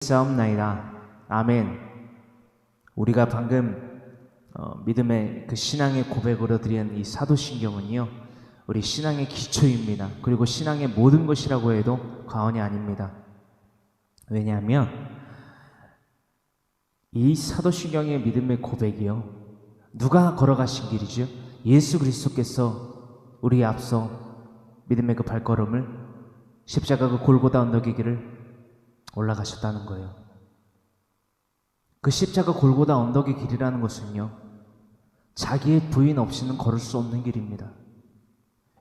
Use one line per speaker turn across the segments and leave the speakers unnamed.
싸움나이다. 아멘. 우리가 방금 믿음의 그 신앙의 고백으로 드린 이 사도신경은요, 우리 신앙의 기초입니다. 그리고 신앙의 모든 것이라고 해도 과언이 아닙니다. 왜냐하면 이 사도신경의 믿음의 고백이요, 누가 걸어가신 길이죠? 예수 그리스도께서 우리의 앞서 믿음의 그 발걸음을 십자가 그 골고다 언덕의 길을 올라가셨다는 거예요. 그 십자가 골고다 언덕의 길이라는 것은요, 자기의 부인 없이는 걸을 수 없는 길입니다.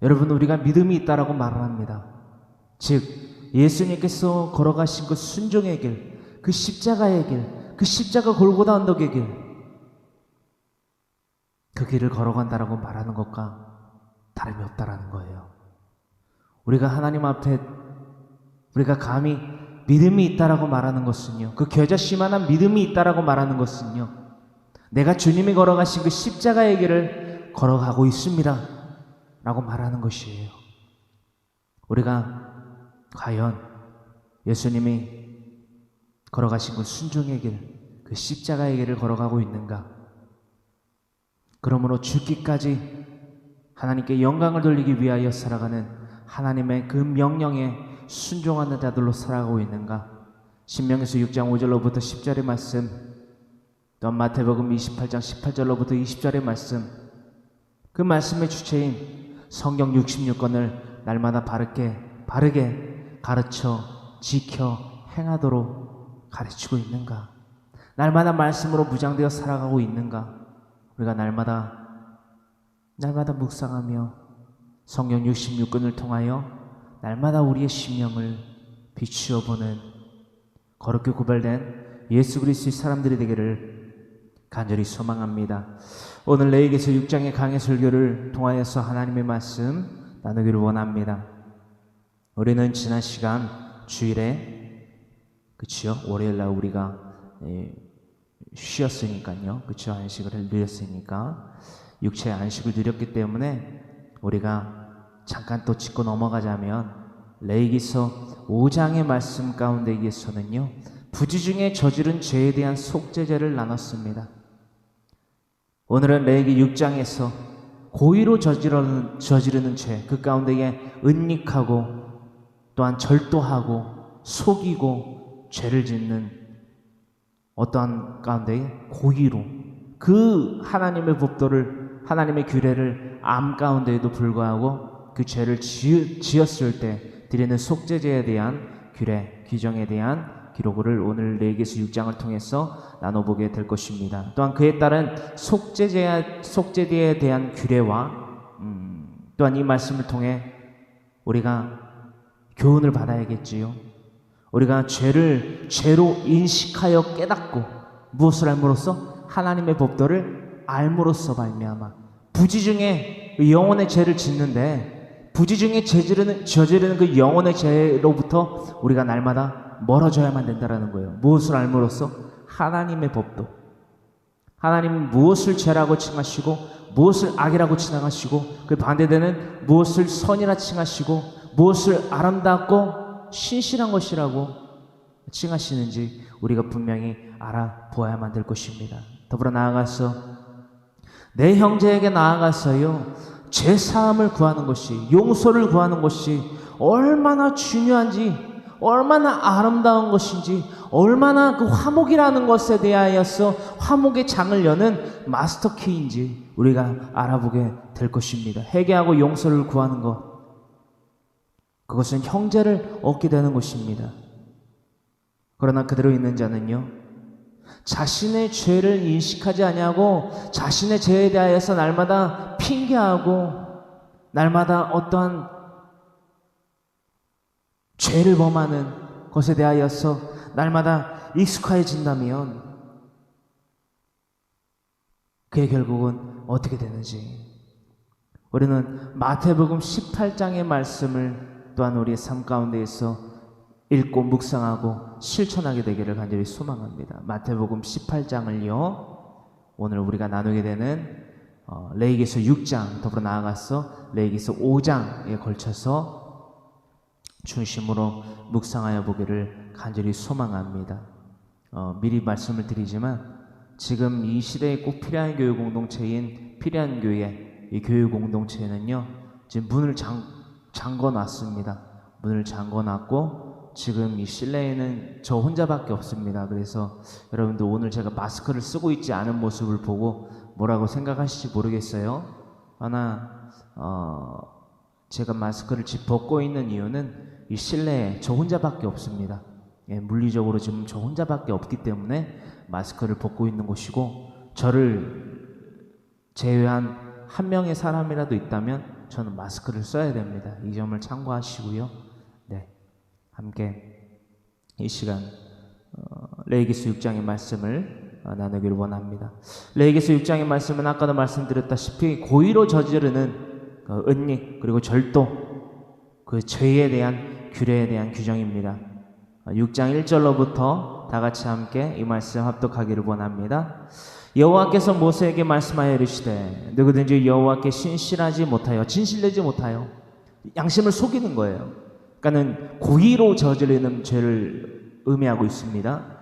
여러분, 우리가 믿음이 있다라고 말을 합니다. 즉 예수님께서 걸어가신 그 순종의 길, 그 십자가의 길, 그 십자가 골고다 언덕의 길, 그 길을 걸어간다라고 말하는 것과 다름이 없다라는 거예요. 우리가 하나님 앞에 우리가 감히 믿음이 있다라고 말하는 것은요, 그 겨자씨만한 믿음이 있다라고 말하는 것은요, 내가 주님이 걸어가신 그 십자가의 길을 걸어가고 있습니다 라고 말하는 것이에요. 우리가 과연 예수님이 걸어가신 그 순종의 길, 그 십자가의 길을 걸어가고 있는가? 그러므로 죽기까지 하나님께 영광을 돌리기 위하여 살아가는 하나님의 그 명령에 순종하는 자들로 살아가고 있는가? 신명기서 6장 5절로부터 10절의 말씀, 또한 마태복음 28장 18절로부터 20절의 말씀, 그 말씀의 주체인 성경 66권을 날마다 바르게 가르쳐 지켜 행하도록 가르치고 있는가? 날마다 말씀으로 무장되어 살아가고 있는가? 우리가 날마다 묵상하며 성경 66권을 통하여 날마다 우리의 심령을 비추어 보는 거룩히 구별된 예수 그리스도의 사람들이 되기를 간절히 소망합니다. 오늘 레위기서 6장의 강해 설교를 통하여서 하나님의 말씀 나누기를 원합니다. 우리는 지난 시간 주일에, 그치요? 월요일날 우리가 쉬었으니까요, 그치요? 안식을 누렸으니까, 육체의 안식을 누렸기 때문에 우리가 잠깐 또 짚고 넘어가자면, 레위기서 5장의 말씀 가운데에서는요, 부지 중에 저지른 죄에 대한 속죄죄를 나눴습니다. 오늘은 레위기 6장에서 고의로 저지르는 죄, 그 가운데에 은닉하고 또한 절도하고 속이고 죄를 짓는 어떠한 가운데에 고의로 그 하나님의 법도를, 하나님의 규례를 암 가운데에도 불구하고 그 죄를 지었을 때 드리는 속죄제에 대한 규례, 규정에 대한 기록을 오늘 레위기서 6장을 통해서 나눠보게 될 것입니다. 또한 그에 따른 속죄제에 대한 규례와 또한 이 말씀을 통해 우리가 교훈을 받아야겠지요. 우리가 죄를 죄로 인식하여 깨닫고 무엇을 알므로써? 하나님의 법도를 알므로써 말미암아 부지 중에 영혼의 죄를 짓는데, 부지 중에 저지르는 그 영혼의 죄로부터 우리가 날마다 멀어져야만 된다는 거예요. 무엇을 알므로써? 하나님의 법도. 하나님은 무엇을 죄라고 칭하시고 무엇을 악이라고 칭하시고 그 반대되는 무엇을 선이라 칭하시고 무엇을 아름답고 신실한 것이라고 칭하시는지 우리가 분명히 알아보아야만 될 것입니다. 더불어 나아가서 내 형제에게 나아가서요, 죄사함을 구하는 것이, 용서를 구하는 것이 얼마나 중요한지, 얼마나 아름다운 것인지, 얼마나 그 화목이라는 것에 대하여서 화목의 장을 여는 마스터키인지 우리가 알아보게 될 것입니다. 회개하고 용서를 구하는 것, 그것은 형제를 얻게 되는 것입니다. 그러나 그대로 있는 자는요, 자신의 죄를 인식하지 아니하고 자신의 죄에 대하여서 날마다 핑계하고 날마다 어떠한 죄를 범하는 것에 대하여서 날마다 익숙해진다면 그의 결국은 어떻게 되는지, 우리는 마태복음 18장의 말씀을 또한 우리의 삶 가운데에서 읽고 묵상하고 실천하게 되기를 간절히 소망합니다. 마태복음 18장을요, 오늘 우리가 나누게 되는 레위기서 6장, 더불어 나아가서 레위기서 5장에 걸쳐서 중심으로 묵상하여 보기를 간절히 소망합니다. 미리 말씀을 드리지만 지금 이 시대에 꼭 필요한 교회 공동체인 필요한 교회, 이 교회 공동체는요 지금 문을 잠궈놨습니다. 문을 잠궈놨고 지금 이 실내에는 저 혼자밖에 없습니다. 그래서 여러분들 오늘 제가 마스크를 쓰고 있지 않은 모습을 보고 뭐라고 생각하실지 모르겠어요. 하나 제가 마스크를 벗고 있는 이유는 이 실내에 저 혼자밖에 없습니다. 예, 물리적으로 지금 저 혼자밖에 없기 때문에 마스크를 벗고 있는 것이고, 저를 제외한 한 명의 사람이라도 있다면 저는 마스크를 써야 됩니다. 이 점을 참고하시고요. 네, 함께 이 시간 레위기서 6장의 말씀을 나누기를 원합니다. 레위기서 6장의 말씀은 아까도 말씀드렸다시피 고의로 저지르는 은닉 그리고 절도, 그 죄에 대한 규례에 대한 규정입니다. 6장 1절로부터 다 같이 함께 이 말씀 합독하기를 원합니다. 여호와께서 모세에게 말씀하여 이르시되 누구든지 여호와께 진실되지 못하여 양심을 속이는 거예요. 그러니까는 고의로 저지르는 죄를 의미하고 있습니다.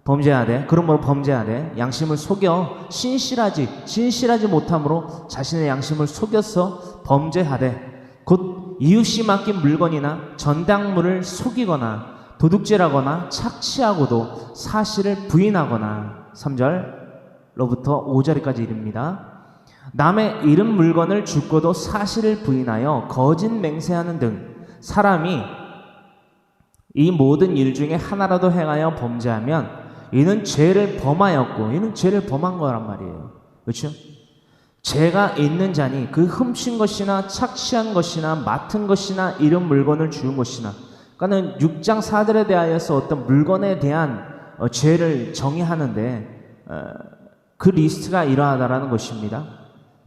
범죄하되, 그러므로 범죄하되 양심을 속여 진실하지 못함으로 자신의 양심을 속여서 범죄하되 곧 이웃이 맡긴 물건이나 전당물을 속이거나 도둑질하거나 착취하고도 사실을 부인하거나 3절로부터 5절까지 이릅니다. 남의 잃은 물건을 죽고도 사실을 부인하여 거짓 맹세하는 등 사람이 이 모든 일 중에 하나라도 행하여 범죄하면 이는 죄를 범하였고, 이는 죄를 범한 거란 말이에요. 그렇죠? 죄가 있는 자니 그 훔친 것이나 착취한 것이나 맡은 것이나 잃은 물건을 주운 것이나, 그러니까는 6장 4절에 대하여서 어떤 물건에 대한 죄를 정의하는데 그 리스트가 이러하다라는 것입니다.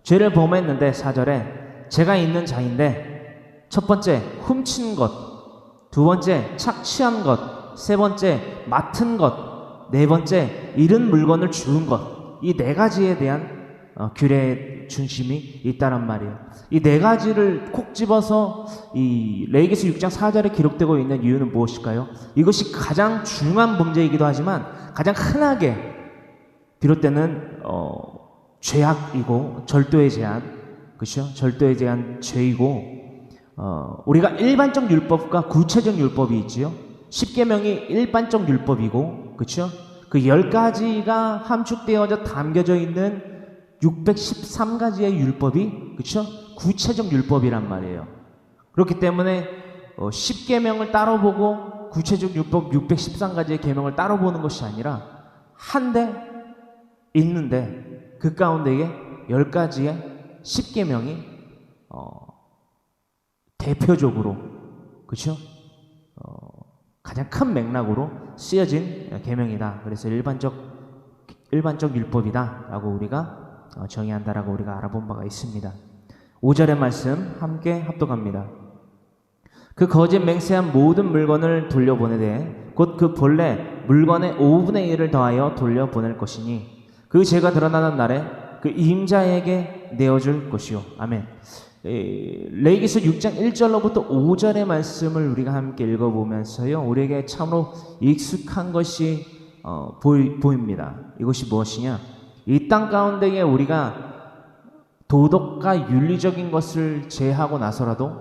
죄를 범했는데 4절에 죄가 있는 자인데 첫 번째 훔친 것, 두 번째 착취한 것, 세 번째 맡은 것, 네 번째 잃은 물건을 주운 것, 이 네 가지에 대한 규례의 중심이 있다란 말이에요. 이 네 가지를 콕 집어서 이 레위기서 6장 4절에 기록되고 있는 이유는 무엇일까요? 이것이 가장 중요한 범죄이기도 하지만 가장 흔하게 비롯되는 죄악이고 절도에 대한, 그렇죠? 절도에 대한 죄이고, 우리가 일반적 율법과 구체적 율법이 있지요. 10계명이 일반적 율법이고, 그렇죠? 그 10가지가 함축되어져 담겨져 있는 613가지의 율법이, 그렇죠? 구체적 율법이란 말이에요. 그렇기 때문에 10계명을 따로 보고 구체적 율법 613가지의 계명을 따로 보는 것이 아니라 한 대 있는데 그 가운데에 10가지의 10계명이 대표적으로, 그렇죠? 가장 큰 맥락으로 쓰여진 계명이다. 그래서 일반적 율법이다라고 우리가 정의한다라고 우리가 알아본 바가 있습니다. 5절의 말씀 함께 합독합니다. 그 거짓 맹세한 모든 물건을 돌려보내되 곧 그 본래 물건의 5분의 1을 더하여 돌려보낼 것이니 그 죄가 드러나는 날에 그 임자에게 내어줄 것이요. 아멘. 레위기서 6장 1절로부터 5절의 말씀을 우리가 함께 읽어보면서요, 우리에게 참으로 익숙한 것이 보입니다. 이것이 무엇이냐? 이 땅 가운데에 우리가 도덕과 윤리적인 것을 제하고 나서라도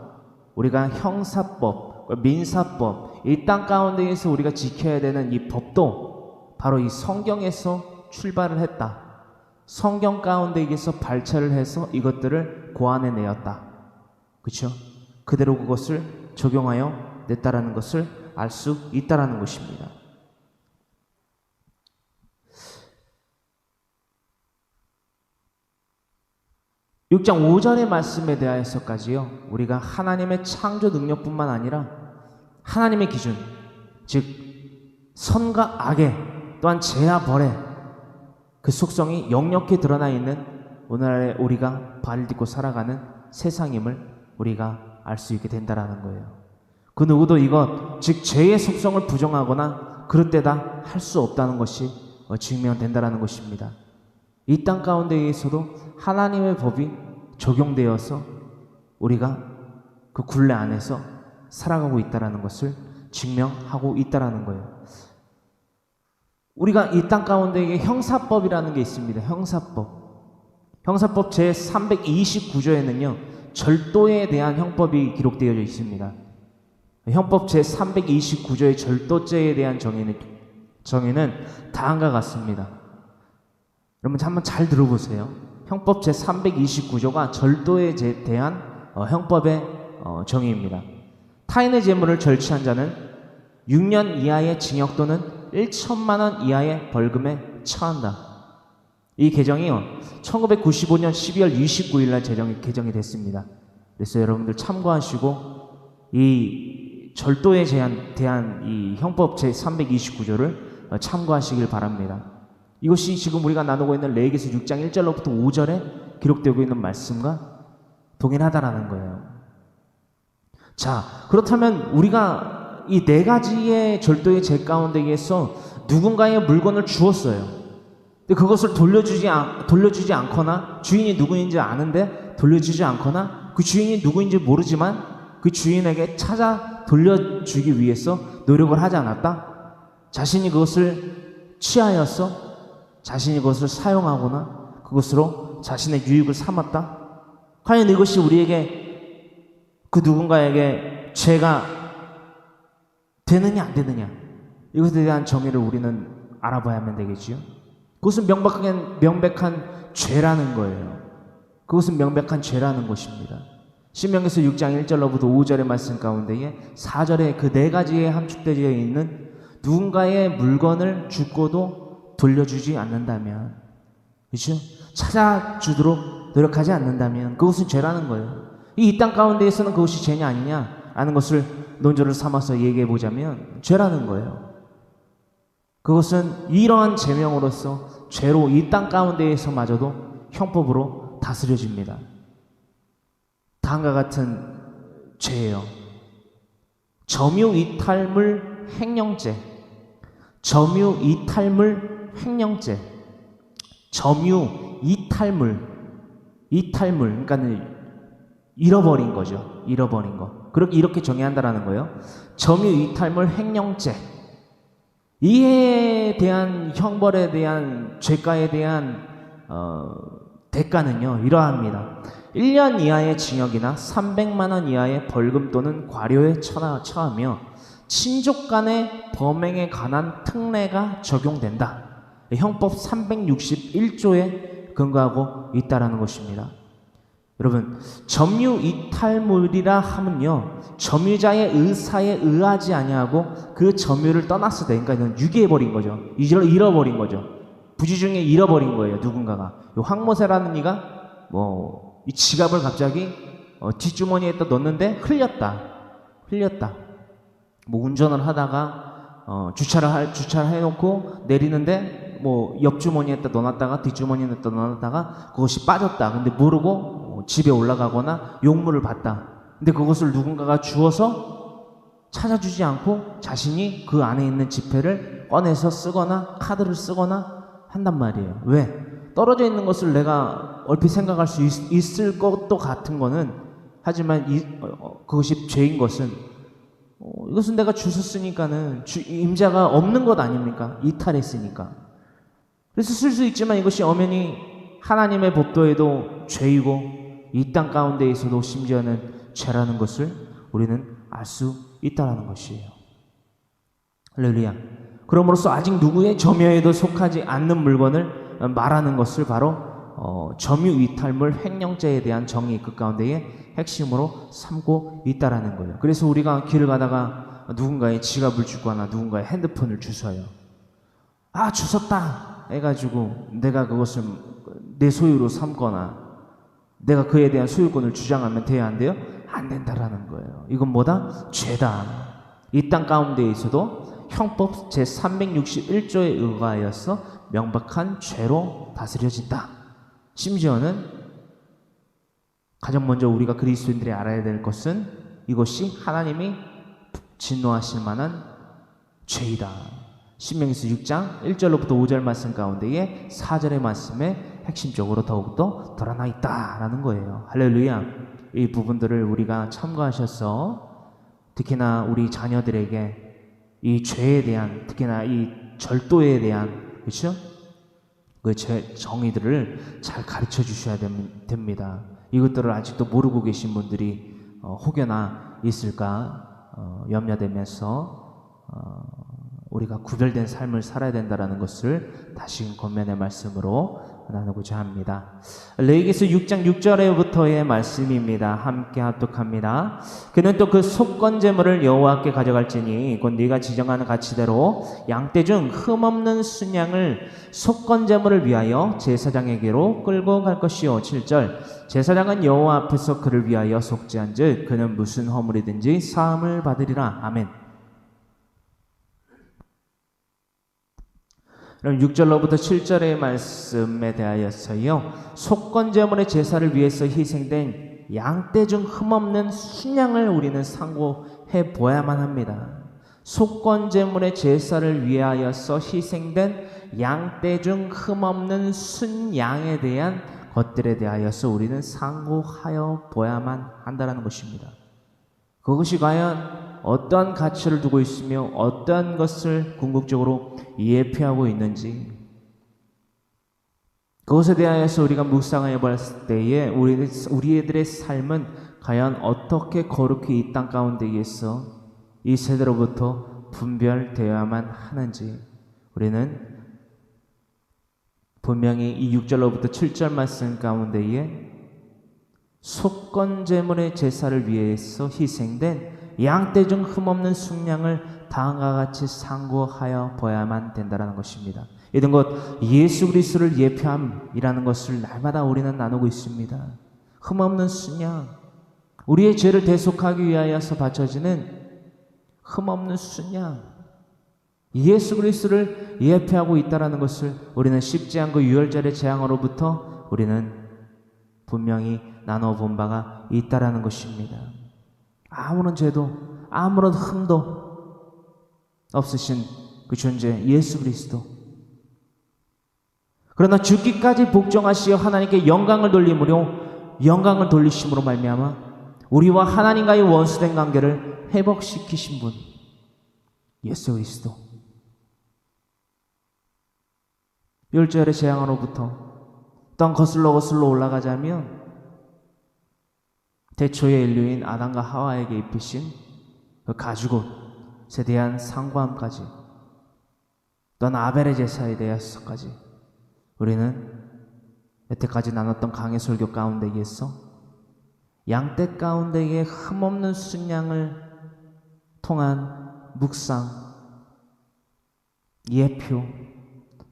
우리가 형사법, 민사법, 이 땅 가운데에서 우리가 지켜야 되는 이 법도 바로 이 성경에서 출발을 했다. 성경 가운데에서 발췌를 해서 이것들을 고안해 내었다. 그렇죠? 그대로 그것을 적용하여 냈다라는 것을 알 수 있다라는 것입니다. (6장 5절의) 말씀에 대하여서까지요, 우리가 하나님의 창조 능력뿐만 아니라 하나님의 기준, 즉 선과 악의, 또한 죄와 벌의 그 속성이 역력히 드러나 있는 오늘날의 우리가 발을 딛고 살아가는 세상임을 우리가 알 수 있게 된다라는 거예요. 그 누구도 이것, 즉 죄의 속성을 부정하거나 그릇되다 할 수 없다는 것이 증명된다라는 것입니다. 이 땅 가운데에서도 하나님의 법이 적용되어서 우리가 그 굴레 안에서 살아가고 있다는 것을 증명하고 있다는 거예요. 우리가 이 땅 가운데 형사법이라는 게 있습니다. 형사법 제329조에는요 절도에 대한 형법이 기록되어 있습니다. 형법 제329조의 절도죄에 대한 정의는 다음과 같습니다. 여러분 한번 잘 들어보세요. 형법 제329조가 절도에 대한 형법의 정의입니다. 타인의 재물을 절취한 자는 6년 이하의 징역 또는 1천만 원 이하의 벌금에 처한다. 이 개정이요 1995년 12월 29일 날 개정이 됐습니다. 그래서 여러분들 참고하시고 이 절도에 대한 이 형법 제329조를 참고하시길 바랍니다. 이것이 지금 우리가 나누고 있는 레위기서 6장 1절로부터 5절에 기록되고 있는 말씀과 동일하다라는 거예요. 자, 그렇다면 우리가 이 네 가지의 절도의 죄 가운데에서 누군가의 물건을 주었어요. 근데 그것을 돌려주지 않거나 주인이 누구인지 아는데 돌려주지 않거나 그 주인이 누구인지 모르지만 그 주인에게 찾아 돌려주기 위해서 노력을 하지 않았다? 자신이 그것을 취하였어? 자신이 그것을 사용하거나 그것으로 자신의 유익을 삼았다? 과연 이것이 우리에게 그 누군가에게 죄가 되느냐 안 되느냐 이것에 대한 정의를 우리는 알아봐야만 되겠지요. 그것은 명백한 죄라는 거예요. 그것은 명백한 죄라는 것입니다. 신명기서 6장 1절로부터 5절의 말씀 가운데에 4절에 그 네 가지에 함축되어 있는 누군가의 물건을 주고도 돌려주지 않는다면, 그렇죠? 찾아주도록 노력하지 않는다면 그것은 죄라는 거예요. 이 땅 가운데에서는 그것이 죄냐 아니냐 하는 것을 논조를 삼아서 얘기해 보자면 죄라는 거예요. 그것은 이러한 제명으로서 죄로 이 땅 가운데에서마저도 형법으로 다스려집니다. 다음과 같은 죄예요. 점유이탈물 횡령죄. 점유이탈물 횡령죄. 점유이탈물. 그러니까 잃어버린 거죠. 잃어버린 거. 이렇게 정의한다라는 거예요. 점유이탈물 횡령죄. 이에 대한 형벌에 대한 죄가에 대한 대가는요 이러합니다. 1년 이하의 징역이나 300만 원 이하의 벌금 또는 과료에 처하며 친족 간의 범행에 관한 특례가 적용된다. 형법 361조에 근거하고 있다라는 것입니다. 여러분, 점유이탈물이라 하면요 점유자의 의사에 의하지 아니하고 그 점유를 떠났을 때, 그러니까 유기해버린 거죠. 잃어버린 거죠. 부지 중에 잃어버린 거예요. 누군가가. 황모세라는 이가 이 지갑을 갑자기 뒷주머니에다 넣었는데 흘렸다. 운전을 하다가 주차를 해놓고 내리는데 옆주머니에다 넣어놨다가 뒷주머니에다 넣어놨다가 그것이 빠졌다. 근데 모르고 집에 올라가거나 용무를 받다. 근데 그것을 누군가가 주어서 찾아주지 않고 자신이 그 안에 있는 지폐를 꺼내서 쓰거나 카드를 쓰거나 한단 말이에요. 왜? 떨어져 있는 것을 내가 얼핏 생각할 수 있을 것도 같은 거는 하지만 그것이 죄인 것은 이것은 내가 주웠으니까는 임자가 없는 것 아닙니까? 이탈했으니까. 그래서 쓸 수 있지만 이것이 엄연히 하나님의 법도에도 죄이고 이 땅 가운데에서도 심지어는 죄라는 것을 우리는 알 수 있다는 것이에요. 할렐루야. 그러므로써 아직 누구의 점유에도 속하지 않는 물건을 말하는 것을 바로 점유이탈물 횡령죄에 대한 정의 그 가운데에 핵심으로 삼고 있다라는 거예요. 그래서 우리가 길을 가다가 누군가의 지갑을 주거나 누군가의 핸드폰을 주워요. 주웠다 해가지고 내가 그것을 내 소유로 삼거나 내가 그에 대한 소유권을 주장하면 돼야 안 돼요? 안 된다라는 거예요. 이건 뭐다? 죄다. 이 땅 가운데에서도 형법 제361조에 의하여서 명백한 죄로 다스려진다. 심지어는 가장 먼저 우리가 그리스도인들이 알아야 될 것은 이것이 하나님이 진노하실 만한 죄이다. 신명기서 6장 1절로부터 5절 말씀 가운데에 4절의 말씀에 핵심적으로 더욱더 드러나 있다라는 거예요. 할렐루야. 이 부분들을 우리가 참고하셔서 특히나 우리 자녀들에게 이 죄에 대한, 특히나 이 절도에 대한, 그렇죠? 그 정의들을 잘 가르쳐 주셔야 됩니다. 이것들을 아직도 모르고 계신 분들이 혹여나 있을까 염려되면서 우리가 구별된 삶을 살아야 된다는 것을 다시 권면의 말씀으로 나누고자 합니다. 레위기서 6장 6절에부터의 말씀입니다. 함께 합독합니다. 그는 또 그 속건 제물을 여호와께 가져갈지니 곧 네가 지정하는 가치대로 양떼 중 흠없는 순양을 속건 제물을 위하여 제사장에게로 끌고 갈 것이요. 7절 제사장은 여호와 앞에서 그를 위하여 속죄한즉 그는 무슨 허물이든지 사함을 받으리라. 아멘. 그럼 6절로부터 7절의 말씀에 대하여서요, 속건 제물의 제사를 위해서 희생된 양떼 중 흠없는 순양을 우리는 상고해 보아야만 합니다. 속건 제물의 제사를 위하여서 희생된 양떼 중 흠없는 순양에 대한 것들에 대하여서 우리는 상고하여 보아야만 한다는 것입니다. 그것이 과연 어떠한 가치를 두고 있으며 어떠한 것을 궁극적으로 예표하고 있는지, 그것에 대하여서 우리가 묵상해 봤을 때에 우리들의 삶은 과연 어떻게 거룩히 이 땅 가운데에서 이 세대로부터 분별되어야만 하는지, 우리는 분명히 이 6절로부터 7절 말씀 가운데에 속건 제물의 제사를 위해서 희생된 양떼 중 흠없는 순양을 다음과 같이 상고하여 보아야만 된다는 것입니다. 이런 것 예수 그리스도를 예표함이라는 것을 날마다 우리는 나누고 있습니다. 흠없는 순양, 우리의 죄를 대속하기 위하여서 바쳐지는 흠없는 순양, 예수 그리스도를 예표하고 있다는 것을 우리는 십지안 그 유월절의 재앙으로부터 우리는 분명히 나눠본 바가 있다는 것입니다. 아무런 죄도 아무런 흠도 없으신 그 존재 예수 그리스도, 그러나 죽기까지 복종하시어 하나님께 영광을 돌리심으로 말미암아 우리와 하나님과의 원수된 관계를 회복시키신 분 예수 그리스도. 율절의 재앙으로부터 또 거슬러 올라가자면 태초의 인류인 아담과 하와에게 입히신 그 가죽옷에 대한 상고함까지, 또한 아벨의 제사에 대해서까지 우리는 여태까지 나눴던 강해 설교 가운데에서 양떼 가운데에 흠없는 순양을 통한 묵상, 예표,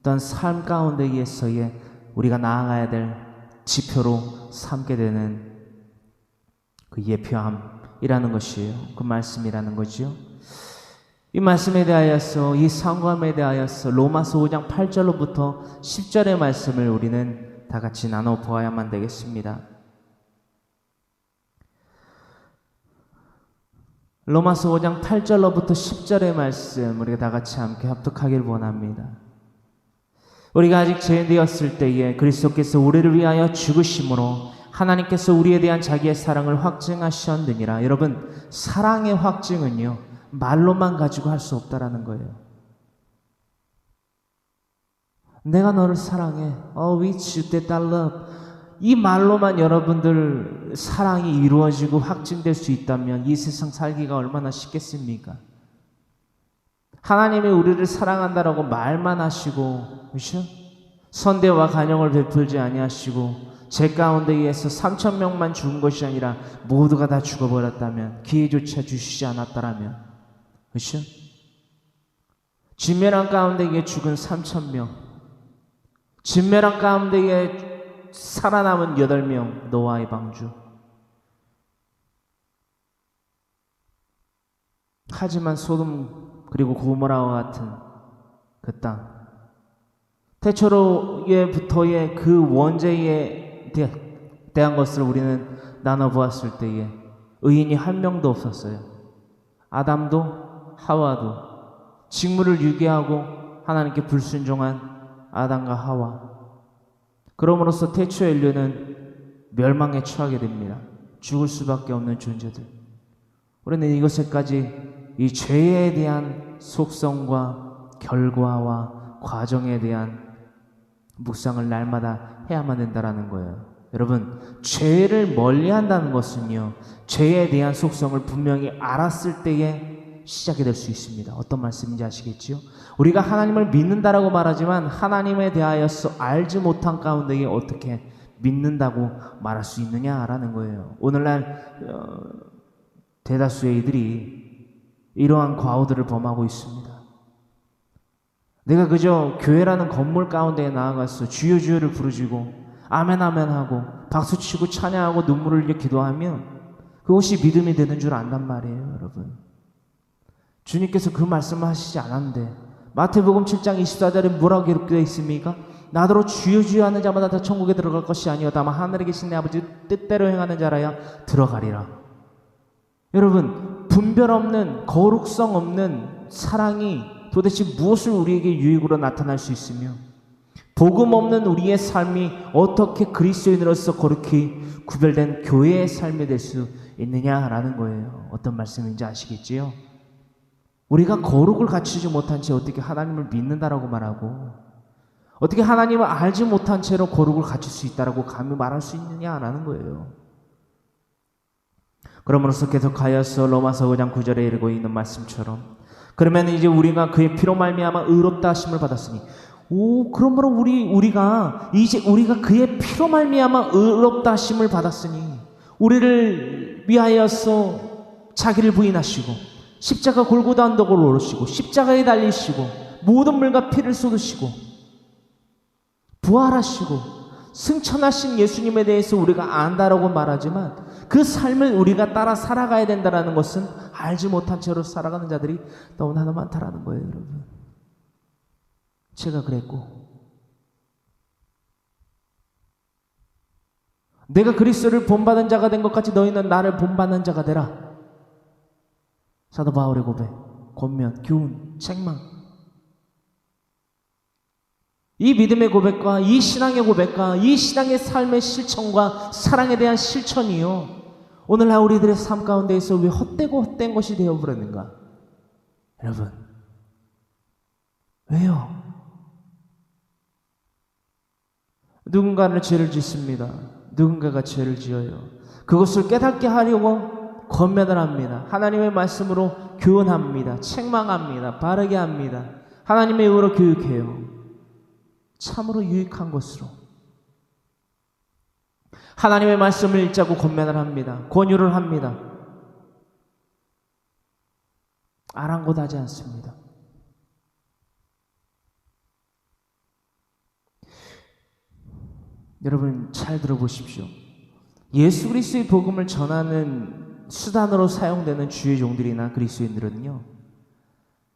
또한 삶 가운데에서의 우리가 나아가야 될 지표로 삼게 되는 그 예표함이라는 것이에요. 그 말씀이라는 거죠. 이 말씀에 대하여서, 이 상고함에 대하여서 로마서 5장 8절로부터 10절의 말씀을 우리는 다 같이 나눠 보아야만 되겠습니다. 로마서 5장 8절로부터 10절의 말씀 우리가 다 같이 함께 합독하길 원합니다. 우리가 아직 죄인되었을 때에 그리스도께서 우리를 위하여 죽으심으로 하나님께서 우리에 대한 자기의 사랑을 확증하셨느니라. 여러분, 사랑의 확증은요, 말로만 가지고 할 수 없다라는 거예요. 내가 너를 사랑해. We choose that love. 이 말로만 여러분들 사랑이 이루어지고 확증될 수 있다면 이 세상 살기가 얼마나 쉽겠습니까? 하나님이 우리를 사랑한다라고 말만 하시고, 그렇죠? 선대와 간영을 베풀지 아니하시고 죄 가운데에서 3,000명만 죽은 것이 아니라 모두가 다 죽어버렸다면, 기회조차 주시지 않았다라면, 그렇죠? 진멸한 가운데에 죽은 3,000명, 진멸한 가운데에 살아남은 8명, 노아의 방주. 하지만 소돔 그리고 고모라와 같은 그 땅, 태초로부터의 그 원죄에 대한 것을 우리는 나눠보았을 때에 의인이 한 명도 없었어요. 아담도 하와도, 직무를 유기하고 하나님께 불순종한 아담과 하와. 그럼으로써 태초의 인류는 멸망에 처하게 됩니다. 죽을 수밖에 없는 존재들. 우리는 이것에까지 이 죄에 대한 속성과 결과와 과정에 대한 묵상을 날마다 해야만 된다는 거예요. 여러분, 죄를 멀리한다는 것은요, 죄에 대한 속성을 분명히 알았을 때에 시작이 될 수 있습니다. 어떤 말씀인지 아시겠지요? 우리가 하나님을 믿는다라고 말하지만 하나님에 대하여서 알지 못한 가운데에 어떻게 믿는다고 말할 수 있느냐라는 거예요. 오늘날 대다수의 이들이 이러한 과오들을 범하고 있습니다. 내가 그저 교회라는 건물 가운데에 나아가서 주여 주여를 부르짖고 아멘 아멘 하고 박수치고 찬양하고 눈물을 흘려 기도하면 그것이 믿음이 되는 줄 안단 말이에요. 여러분, 주님께서 그 말씀을 하시지 않았는데 마태복음 7장 24절에 뭐라고 기록되어 있습니까? 나더러 주여 주여 하는 자마다 다 천국에 들어갈 것이 아니요 다만 하늘에 계신 내 아버지 뜻대로 행하는 자라야 들어가리라. 여러분, 분별 없는 거룩성 없는 사랑이 도대체 무엇을 우리에게 유익으로 나타날 수 있으며 복음 없는 우리의 삶이 어떻게 그리스도인으로서 거룩히 구별된 교회의 삶이 될 수 있느냐라는 거예요. 어떤 말씀인지 아시겠지요? 우리가 거룩을 갖추지 못한 채 어떻게 하나님을 믿는다라고 말하고 어떻게 하나님을 알지 못한 채로 거룩을 갖출 수 있다라고 감히 말할 수 있느냐라는 거예요. 그러므로서 계속하여서 로마서 5장 9절에 이르고 있는 말씀처럼 그러면 이제 우리가 그의 피로 말미암아 의롭다 하심을 받았으니 그러므로 우리가 그의 피로 말미암아 의롭다 하심을 받았으니 우리를 위하여서 자기를 부인하시고 십자가 골고다 언덕을 오르시고 십자가에 달리시고 모든 물과 피를 쏟으시고 부활하시고 승천하신 예수님에 대해서 우리가 안다라고 말하지만 그 삶을 우리가 따라 살아가야 된다는 것은 알지 못한 채로 살아가는 자들이 너무나 많다라는 거예요. 여러분, 제가 그랬고 내가 그리스도를 본받은 자가 된 것 같이 너희는 나를 본받는 자가 되라. 사도 바울의 고백, 권면, 교훈, 책망. 이 믿음의 고백과 이 신앙의 고백과 이 신앙의 삶의 실천과 사랑에 대한 실천이요, 오늘날 우리들의 삶 가운데에서 왜 헛된 것이 되어버렸는가? 여러분, 왜요? 누군가는 죄를 짓습니다. 누군가가 죄를 지어요. 그것을 깨닫게 하려고 권면을 합니다. 하나님의 말씀으로 교훈합니다. 책망합니다. 바르게 합니다. 하나님의 의로 교육해요. 참으로 유익한 것으로 하나님의 말씀을 읽자고 권면을 합니다. 권유를 합니다. 아랑곳하지 않습니다. 여러분, 잘 들어보십시오. 예수 그리스도의 복음을 전하는 수단으로 사용되는 주의 종들이나 그리스도인들은요,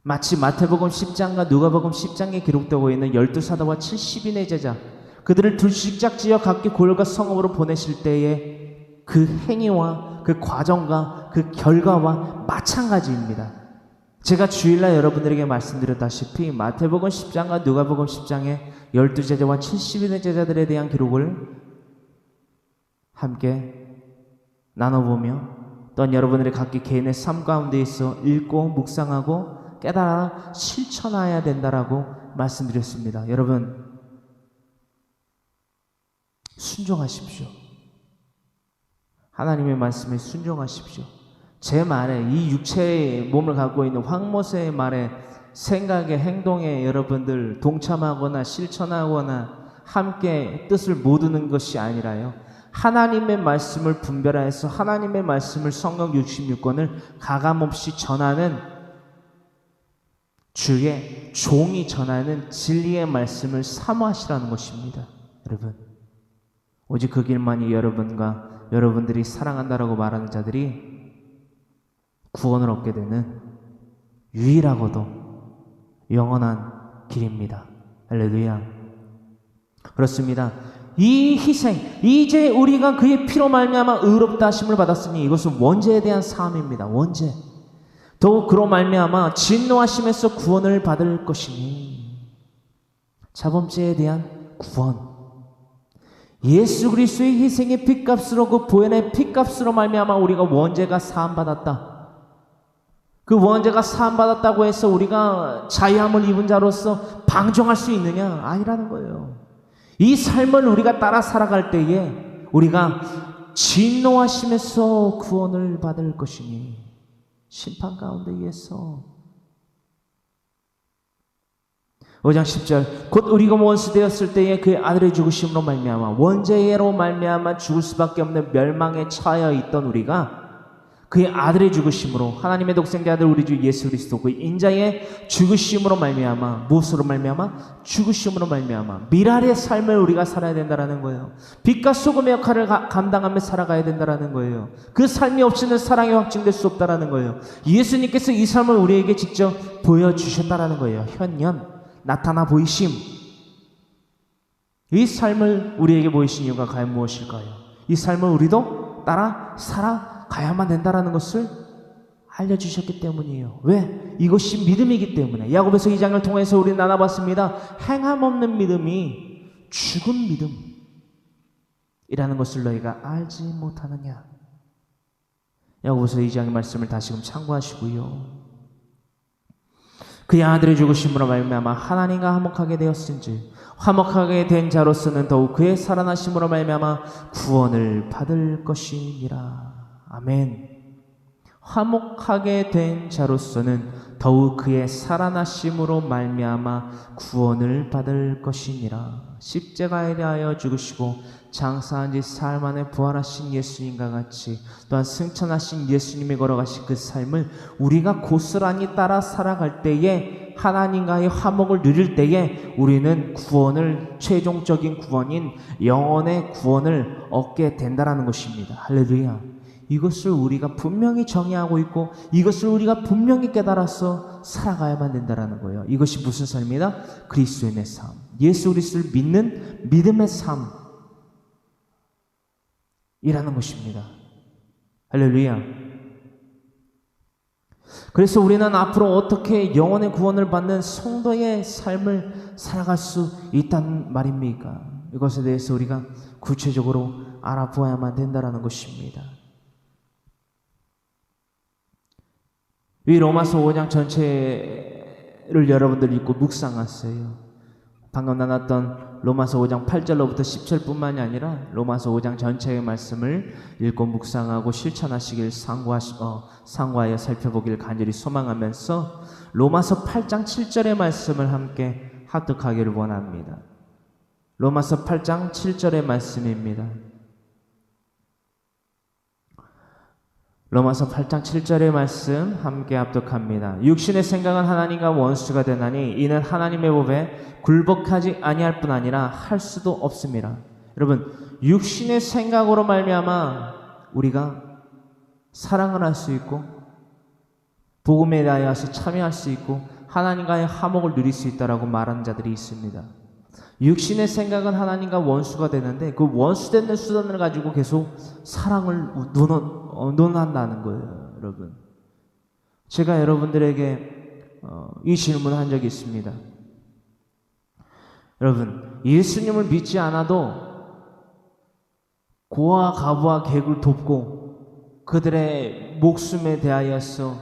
마치 마태복음 10장과 누가복음 10장에 기록되고 있는 12사도와 70인의 제자, 그들을 둘씩 짝지어 각기 고열과 성읍으로 보내실 때의 그 행위와 그 과정과 그 결과와 마찬가지입니다. 제가 주일날 여러분들에게 말씀드렸다시피 마태복음 10장과 누가복음 10장의 12제자와 70인의 제자들에 대한 기록을 함께 나눠보며 또한 여러분들의 각기 개인의 삶 가운데 있어 읽고 묵상하고 깨달아 실천해야 된다라고 말씀드렸습니다. 여러분, 순종하십시오. 하나님의 말씀에 순종하십시오. 제 말에, 이 육체의 몸을 갖고 있는 황모세의 말에, 생각에, 행동에 여러분들 동참하거나 실천하거나 함께 뜻을 모으는 것이 아니라요, 하나님의 말씀을 분별하여서 하나님의 말씀을 성경 66권을 가감없이 전하는 주의 종이 전하는 진리의 말씀을 사모하시라는 것입니다. 여러분, 오직 그 길만이 여러분과 여러분들이 사랑한다라고 말하는 자들이 구원을 얻게 되는 유일하고도 영원한 길입니다. 할렐루야. 그렇습니다. 이 희생, 이제 우리가 그의 피로 말미암아 의롭다 하심을 받았으니 이것은 원죄에 대한 사함입니다. 원죄. 더욱 그로 말미암아 진노하심에서 구원을 받을 것이니 자범죄에 대한 구원. 예수 그리스도의 희생의 핏값으로, 그 보혈의 핏값으로 말미암아 우리가 원죄가 사함 받았다. 그 원죄가 사함받았다고 해서 우리가 자유함을 입은 자로서 방종할 수 있느냐? 아니라는 거예요. 이 삶을 우리가 따라 살아갈 때에 우리가 진노하심에서 구원을 받을 것이니 심판 가운데 의해서 5장 10절 곧 우리가 원수 되었을 때에 그의 아들의 죽으심으로 말미암아 원죄로 말미암아 죽을 수밖에 없는 멸망에 처하여 있던 우리가 그의 아들의 죽으심으로 하나님의 독생자 아들 우리 주 예수 그리스도 그 인자의 죽으심으로 말미암아 무엇으로 말미암아 죽으심으로 말미암아 미랄의 삶을 우리가 살아야 된다라는 거예요. 빛과 소금의 역할을 감당하며 살아가야 된다라는 거예요. 그 삶이 없이는 사랑이 확증될 수 없다라는 거예요. 예수님께서 이 삶을 우리에게 직접 보여주셨다라는 거예요. 현현 나타나 보이심. 이 삶을 우리에게 보이신 이유가 과연 무엇일까요? 이 삶을 우리도 따라 살아가야만 된다는 것을 알려주셨기 때문이에요. 왜? 이것이 믿음이기 때문에. 야고보서 2장을 통해서 우리 나눠봤습니다. 행함 없는 믿음이 죽은 믿음이라는 것을 너희가 알지 못하느냐. 야고보서 2장의 말씀을 다시금 참고하시고요. 그의 아들의 죽으심으로 말미암아 하나님과 화목하게 되었은지 화목하게 된 자로서는 더욱 그의 살아나심으로 말미암아 구원을 받을 것이니라. 아멘. 화목하게 된 자로서는 더욱 그의 살아나심으로 말미암아 구원을 받을 것이니라. 십자가에 대하여 죽으시고 장사한 지 사흘 만에 부활하신 예수님과 같이 또한 승천하신 예수님이 걸어가신 그 삶을 우리가 고스란히 따라 살아갈 때에 하나님과의 화목을 누릴 때에 우리는 구원을 최종적인 구원인 영혼의 구원을 얻게 된다는 것입니다. 할렐루야. 이것을 우리가 분명히 정의하고 있고 이것을 우리가 분명히 깨달아서 살아가야만 된다는 거예요. 이것이 무슨 삶이다? 그리스도인의 삶. 예수 그리스도를 믿는 믿음의 삶이라는 것입니다. 할렐루야. 그래서 우리는 앞으로 어떻게 영혼의 구원을 받는 성도의 삶을 살아갈 수 있단 말입니까? 이것에 대해서 우리가 구체적으로 알아보아야만 된다는 것입니다. 이 로마서 5장 전체를 여러분들 읽고 묵상하세요. 방금 나눴던 로마서 5장 8절로부터 10절뿐만이 아니라 로마서 5장 전체의 말씀을 읽고 묵상하고 실천하시길 상고하여 살펴보길 간절히 소망하면서 로마서 8장 7절의 말씀을 함께 합독하기를 원합니다. 로마서 8장 7절의 말씀입니다. 로마서 8장 7절의 말씀 함께 합독합니다. 육신의 생각은 하나님과 원수가 되나니 이는 하나님의 법에 굴복하지 아니할 뿐 아니라 할 수도 없습니다. 여러분, 육신의 생각으로 말미암아 우리가 사랑을 할 수 있고 복음에 대하여서 참여할 수 있고 하나님과의 화목을 누릴 수 있다라고 말하는 자들이 있습니다. 육신의 생각은 하나님과 원수가 되는데 그 원수되는 수단을 가지고 계속 사랑을 논한다는 거예요. 여러분, 제가 여러분들에게 이 질문을 한 적이 있습니다. 여러분, 예수님을 믿지 않아도 고아 가부와 객을 돕고 그들의 목숨에 대하여서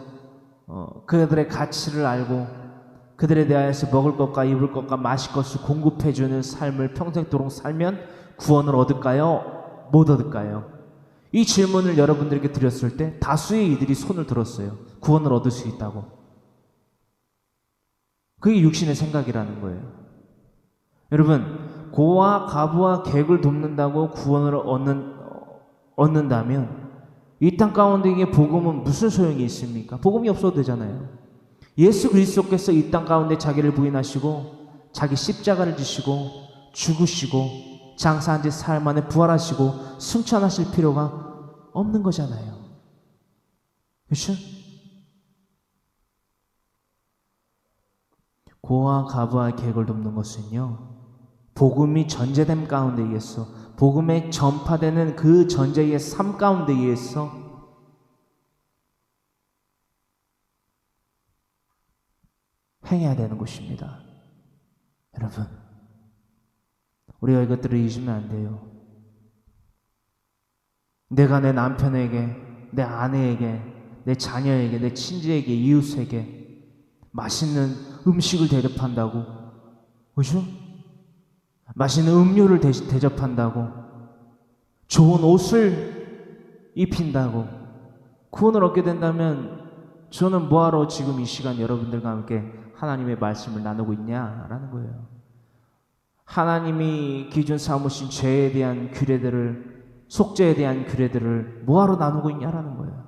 그들의 가치를 알고 그들에 대하여서 먹을 것과 입을 것과 마실 것을 공급해주는 삶을 평생도록 살면 구원을 얻을까요? 못 얻을까요? 이 질문을 여러분들에게 드렸을 때 다수의 이들이 손을 들었어요. 구원을 얻을 수 있다고. 그게 육신의 생각이라는 거예요. 여러분, 고아 가부와 객을 돕는다고 구원을 얻는다면 이 땅 가운데 이게 복음은 무슨 소용이 있습니까? 복음이 없어도 되잖아요. 예수 그리스도께서 이 땅 가운데 자기를 부인하시고 자기 십자가를 지시고 죽으시고 장사한 지 사흘 만에 부활하시고 승천하실 필요가 없는 거잖아요. 그렇죠? 고아 가부와 객을 돕는 것은요, 복음이 전제됨 가운데 의해서 복음에 전파되는 그 전제의 삶 가운데 의해서 행해야 되는 것입니다. 여러분, 우리가 이것들을 잊으면 안 돼요. 내가 내 남편에게, 내 아내에게, 내 자녀에게, 내 친지에게, 이웃에게 맛있는 음식을 대접한다고, 그죠? 맛있는 음료를 대접한다고, 좋은 옷을 입힌다고 구원을 얻게 된다면 저는 뭐하러 지금 이 시간 여러분들과 함께 하나님의 말씀을 나누고 있냐라는 거예요. 하나님이 기준 삼으신 죄에 대한 규례들을, 속죄에 대한 규례들을 뭐하러 나누고 있냐라는 거예요.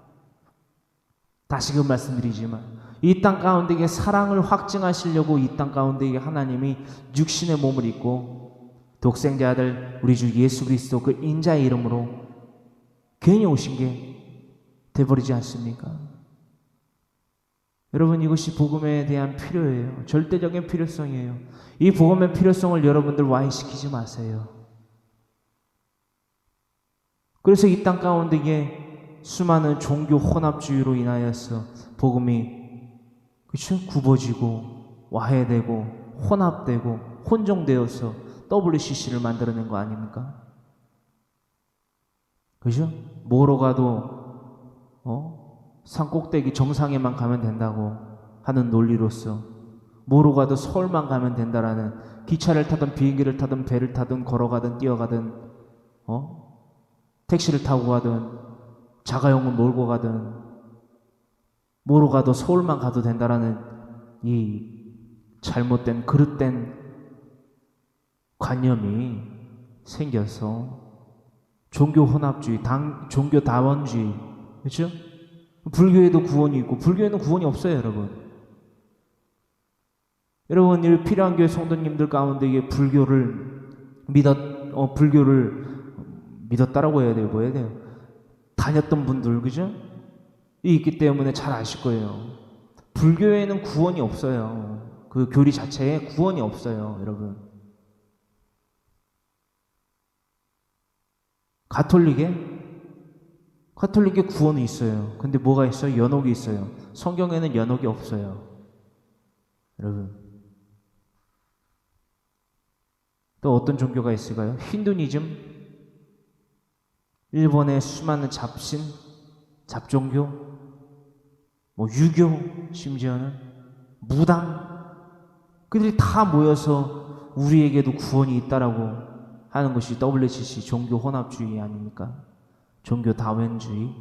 다시금 말씀드리지만 이 땅 가운데에 사랑을 확증하시려고 이 땅 가운데에 하나님이 육신의 몸을 입고 독생자 아들 우리 주 예수 그리스도 그 인자의 이름으로 괜히 오신 게 돼버리지 않습니까? 여러분, 이것이 복음에 대한 필요예요. 절대적인 필요성이에요. 이 복음의 필요성을 여러분들 와해시키지 마세요. 그래서 이 땅 가운데에 수많은 종교 혼합주의로 인하여서 복음이 그렇죠? 굽어지고 와해되고 혼합되고 혼종되어서 WCC를 만들어낸 거 아닙니까? 그죠? 뭐로 가도 산 꼭대기 정상에만 가면 된다고 하는 논리로서 뭐로 가도 서울만 가면 된다라는, 기차를 타든 비행기를 타든 배를 타든 걸어가든 뛰어가든 택시를 타고 가든 자가용을 몰고 가든 뭐로 가도 서울만 가도 된다라는 이 잘못된 그릇된 관념이 생겨서 종교 혼합주의, 종교 다원주의, 그렇죠? 불교에도 구원이 있고 불교에는 구원이 없어요, 여러분. 여러분, 이 필요한 교회 성도님들 가운데 불교를 믿었다라고 해야 돼요, 뭐 해야 돼요? 다녔던 분들, 그죠? 이 있기 때문에 잘 아실 거예요. 불교에는 구원이 없어요. 그 교리 자체에 구원이 없어요, 여러분. 가톨릭에 구원이 있어요. 근데 뭐가 있어요? 연옥이 있어요. 성경에는 연옥이 없어요, 여러분. 또 어떤 종교가 있을까요? 힌두니즘, 일본의 수많은 잡종교, 유교, 심지어는 무당, 그들이 다 모여서 우리에게도 구원이 있다라고 하는 것이 WCC 종교 혼합주의 아닙니까? 종교 다원주의.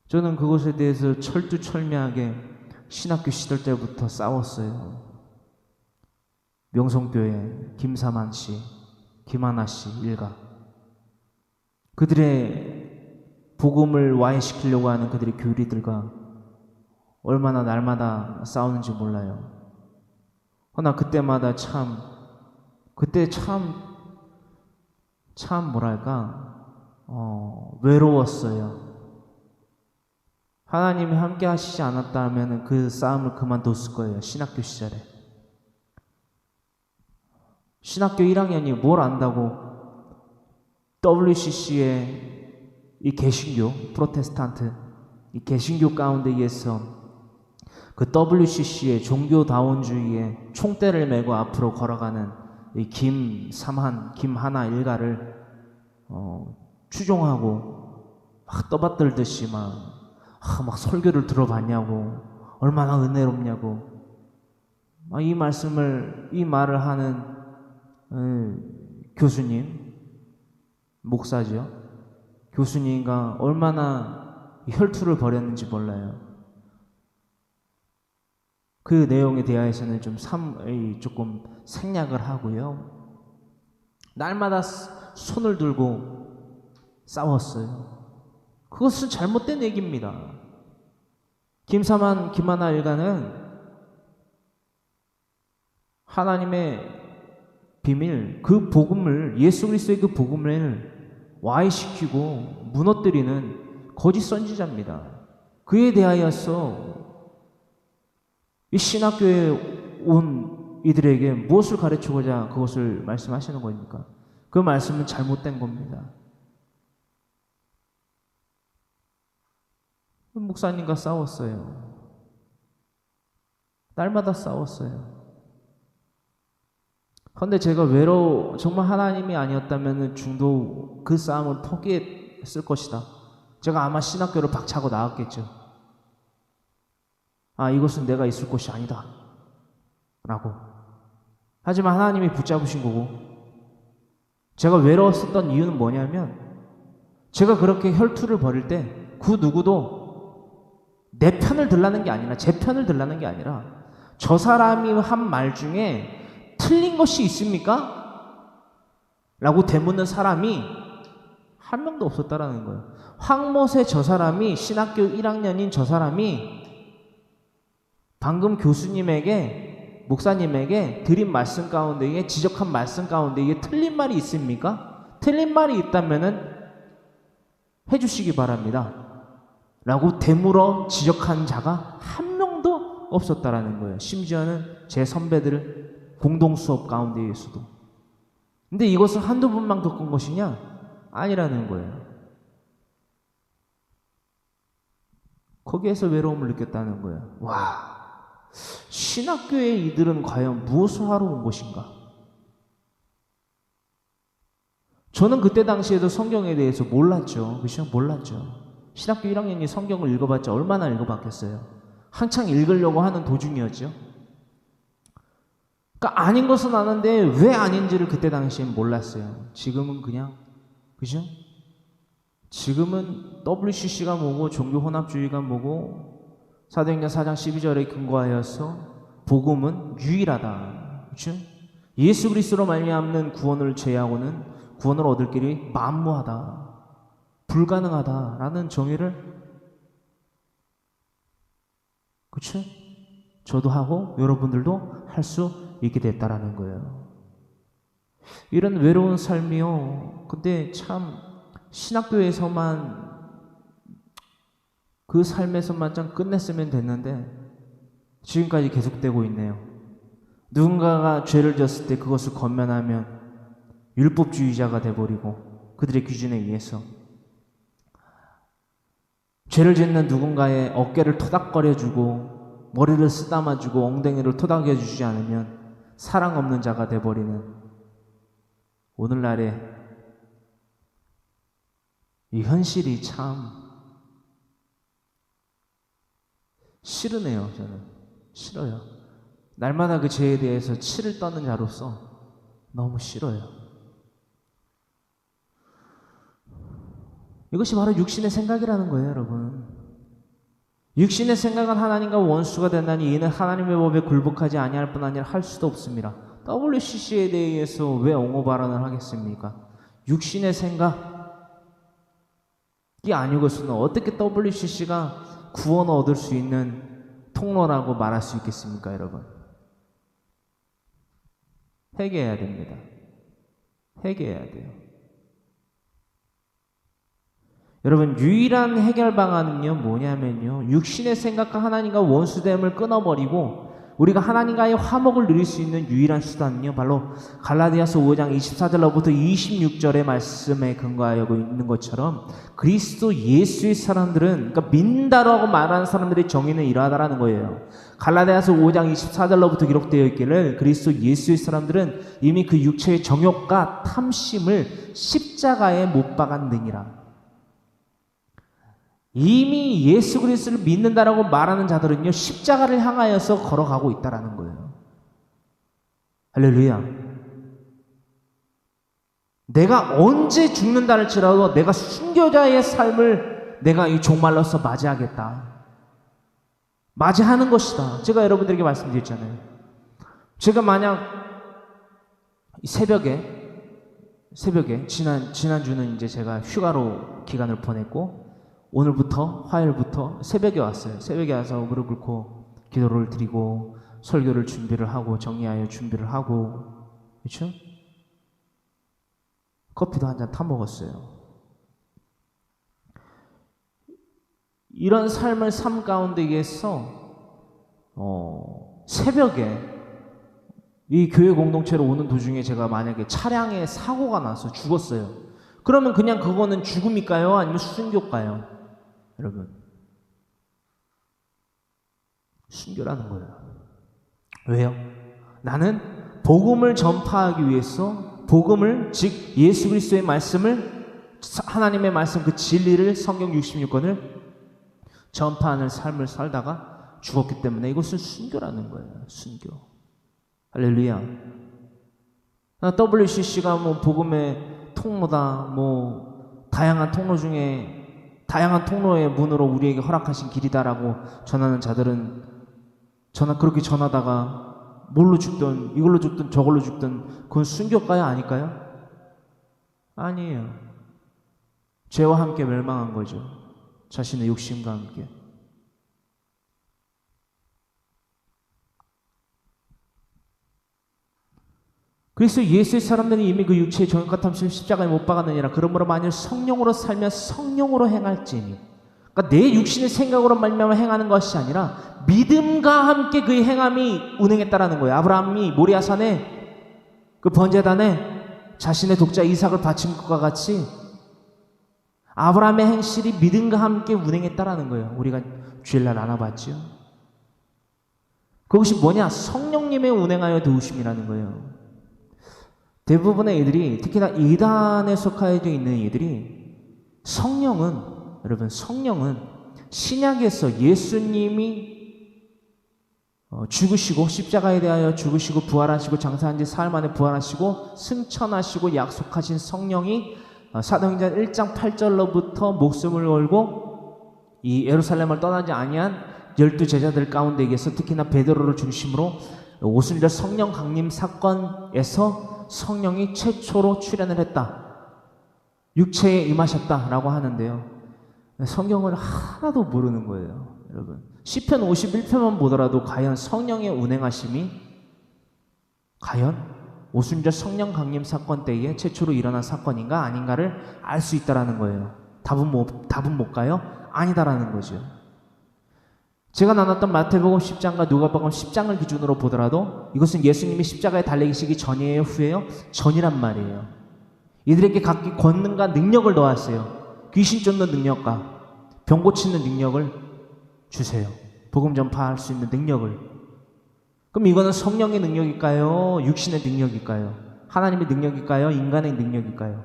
저는 그것에 대해서 철두철미하게 신학교 시절 때부터 싸웠어요. 명성교회 김사만 씨, 김하나 씨 일가, 그들의 복음을 와해시키려고 하는 그들의 교리들과 얼마나 날마다 싸우는지 몰라요. 그러나 그때마다 그때 뭐랄까, 외로웠어요. 하나님이 함께 하시지 않았다면 그 싸움을 그만뒀을 거예요. 신학교 시절에. 신학교 1학년이 뭘 안다고 WCC의 이 개신교, 프로테스탄트, 이 개신교 가운데에서 그 WCC의 종교다원주의의 총대를 메고 앞으로 걸어가는 이 김하나 일가를 추종하고 막 떠받들듯이 막 설교를 들어봤냐고, 얼마나 은혜롭냐고, 이 말을 하는 교수님, 목사죠. 교수님과 얼마나 혈투를 벌였는지 몰라요. 그 내용에 대해서는 조금 생략을 하고요. 날마다 손을 들고 싸웠어요. 그것은 잘못된 얘기입니다. 김하나 일가는 하나님의 비밀, 그 복음을, 예수 그리스도의 그 복음을 와해시키고 무너뜨리는 거짓 선지자입니다. 그에 대하여서 이 신학교에 온 이들에게 무엇을 가르치고자 그것을 말씀하시는 겁니까? 그 말씀은 잘못된 겁니다. 목사님과 싸웠어요. 날마다 싸웠어요. 그런데 제가 정말 하나님이 아니었다면 중도 그 싸움을 포기했을 것이다 제가 아마 신학교를 박차고 나왔겠죠. 아, 이것은 내가 있을 곳이 아니다 라고. 하지만 하나님이 붙잡으신 거고, 제가 외로웠었던 이유는 뭐냐면, 제가 그렇게 혈투를 벌일 때 그 누구도 내 편을 들라는 게 아니라, 제 편을 들라는 게 아니라, 저 사람이 한 말 중에 틀린 것이 있습니까? 라고 되묻는 사람이 한 명도 없었다라는 거예요. 황못의 저 사람이, 신학교 1학년인 저 사람이 방금 교수님에게, 목사님에게 드린 말씀 가운데, 이게 지적한 말씀 가운데 이게 틀린 말이 있습니까? 틀린 말이 있다면은 해주시기 바랍니다 라고 되물어 지적한 자가 한 명도 없었다라는 거예요. 심지어는 제 선배들 공동 수업 가운데에서도. 근데 이것을 한두 번만 겪은 것이냐? 아니라는 거예요. 거기에서 외로움을 느꼈다는 거예요. 와, 신학교의 이들은 과연 무엇을 하러 온 것인가? 저는 그때 당시에도 성경에 대해서 몰랐죠. 그렇죠? 몰랐죠. 신학교 1학년이 성경을 읽어봤자 얼마나 읽어봤겠어요. 한창 읽으려고 하는 도중이었죠. 그러니까 아닌 것은 아는데 왜 아닌지를 그때 당시엔 몰랐어요. 지금은 그냥, 그죠? 지금은 WCC가 뭐고 종교혼합주의가 뭐고 사도행전 4장 12절에 근거하여서 복음은 유일하다. 그렇죠? 예수 그리스도로 말미암는 구원을 제외하고는 구원을 얻을 길이 만무하다. 불가능하다라는 정의를, 그렇죠? 저도 하고 여러분들도 할 수 있게 됐다라는 거예요. 이런 외로운 삶이요. 근데 참 신학교에서만, 그 삶에서만 좀 끝냈으면 됐는데 지금까지 계속되고 있네요. 누군가가 죄를 졌을 때 그것을 권면하면 율법주의자가 돼버리고, 그들의 기준에 의해서 죄를 짓는 누군가의 어깨를 토닥거려주고 머리를 쓰다마주고 엉덩이를 토닥여주지 않으면 사랑 없는 자가 돼버리는 오늘날의 이 현실이 참 싫으네요. 저는 싫어요. 날마다 그 죄에 대해서 치를 떠는 자로서 너무 싫어요. 이것이 바로 육신의 생각이라는 거예요, 여러분. 육신의 생각은 하나님과 원수가 된다니 이는 하나님의 법에 굴복하지 아니할 뿐 아니라 할 수도 없습니다. WCC에 대해서 왜 옹호 발언을 하겠습니까? 육신의 생각이 아니고서는 어떻게 WCC가 구원을 얻을 수 있는 통로라고 말할 수 있겠습니까, 여러분? 회개해야 됩니다. 회개해야 돼요. 여러분, 유일한 해결 방안은요, 뭐냐면요, 육신의 생각과 하나님과 원수됨을 끊어버리고 우리가 하나님과의 화목을 누릴 수 있는 유일한 수단은요, 바로 갈라디아서 5장 24절로부터 26절의 말씀에 근거하여 있는 것처럼 그리스도 예수의 사람들은, 그러니까 믿는다라고 말하는 사람들의 정의는 이러하다라는 거예요. 갈라디아서 5장 24절로부터 기록되어 있기를 그리스도 예수의 사람들은 이미 그 육체의 정욕과 탐심을 십자가에 못 박았느니라. 이미 예수 그리스도를 믿는다라고 말하는 자들은요, 십자가를 향하여서 걸어가고 있다라는 거예요. 할렐루야. 내가 언제 죽는다 할지라도 내가 순교자의 삶을 내가 이 종말로서 맞이하겠다. 맞이하는 것이다. 제가 여러분들에게 말씀드렸잖아요. 제가 만약 새벽에 지난주는 이제 제가 휴가로 기간을 보냈고, 오늘부터, 화요일부터 새벽에 왔어요. 새벽에 와서 무릎 꿇고 기도를 드리고 설교를 준비를 하고 정리하여 준비를 하고, 그렇죠? 커피도 한 잔 타 먹었어요. 이런 삶을 삶 가운데에서 새벽에 이 교회 공동체로 오는 도중에 제가 만약에 차량에 사고가 나서 죽었어요. 그러면 그냥 그거는 죽음일까요? 아니면 순교일까요? 여러분, 순교라는 거예요. 왜요? 나는 복음을 전파하기 위해서 복음을, 즉 예수 그리스도의 말씀을 하나님의 말씀 그 진리를 성경 66권을 전파하는 삶을 살다가 죽었기 때문에 이것은 순교라는 거예요. 순교. 할렐루야. WCC가 뭐 복음의 통로다, 뭐 다양한 통로 중에 다양한 통로의 문으로 우리에게 허락하신 길이다라고 전하는 자들은 그렇게 전하다가 뭘로 죽든 이걸로 죽든 저걸로 죽든 그건 순교가요? 아닐까요? 아니에요. 죄와 함께 멸망한 거죠. 자신의 욕심과 함께. 그래서 예수의 사람들이 이미 그 육체의 정욕과 탐심을 십자가에 못 박았느니라. 그러므로 만일 성령으로 살면 성령으로 행할지니. 그러니까 내 육신의 생각으로 말미암아 행하는 것이 아니라 믿음과 함께 그의 행함이 운행했다라는 거예요. 아브라함이 모리아산에 그 번제단에 자신의 독자 이삭을 바친 것과 같이 아브라함의 행실이 믿음과 함께 운행했다라는 거예요. 우리가 주일날 나눠봤죠. 그것이 뭐냐? 성령님의 운행하여 도우심이라는 거예요. 대부분의 이들이, 특히나 이단에 속하여 있는 이들이 여러분 성령은 신약에서 예수님이 죽으시고 십자가에 대하여 죽으시고 부활하시고 장사한 지 사흘 만에 부활하시고 승천하시고 약속하신 성령이 사도행전 1장 8절로부터 목숨을 걸고 이 예루살렘을 떠나지 아니한 12제자들 가운데에게서 특히나 베드로를 중심으로 오순절 성령 강림 사건에서 성령이 최초로 출현을 했다. 육체에 임하셨다라고 하는데요. 성경을 하나도 모르는 거예요. 여러분. 시편 51편만 보더라도 과연 성령의 운행하심이 과연 오순절 성령 강림 사건 때에 최초로 일어난 사건인가 아닌가를 알 수 있다라는 거예요. 답은 뭘까요? 아니다라는 거죠. 제가 나눴던 마태복음 10장과 누가복음 10장을 기준으로 보더라도 이것은 예수님이 십자가에 달리시기 전이에요? 후에요? 전이란 말이에요. 이들에게 각기 권능과 능력을 넣었어요. 귀신 쫓는 능력과 병 고치는 능력을 주세요. 복음 전파할 수 있는 능력을. 그럼 이거는 성령의 능력일까요? 육신의 능력일까요? 하나님의 능력일까요? 인간의 능력일까요?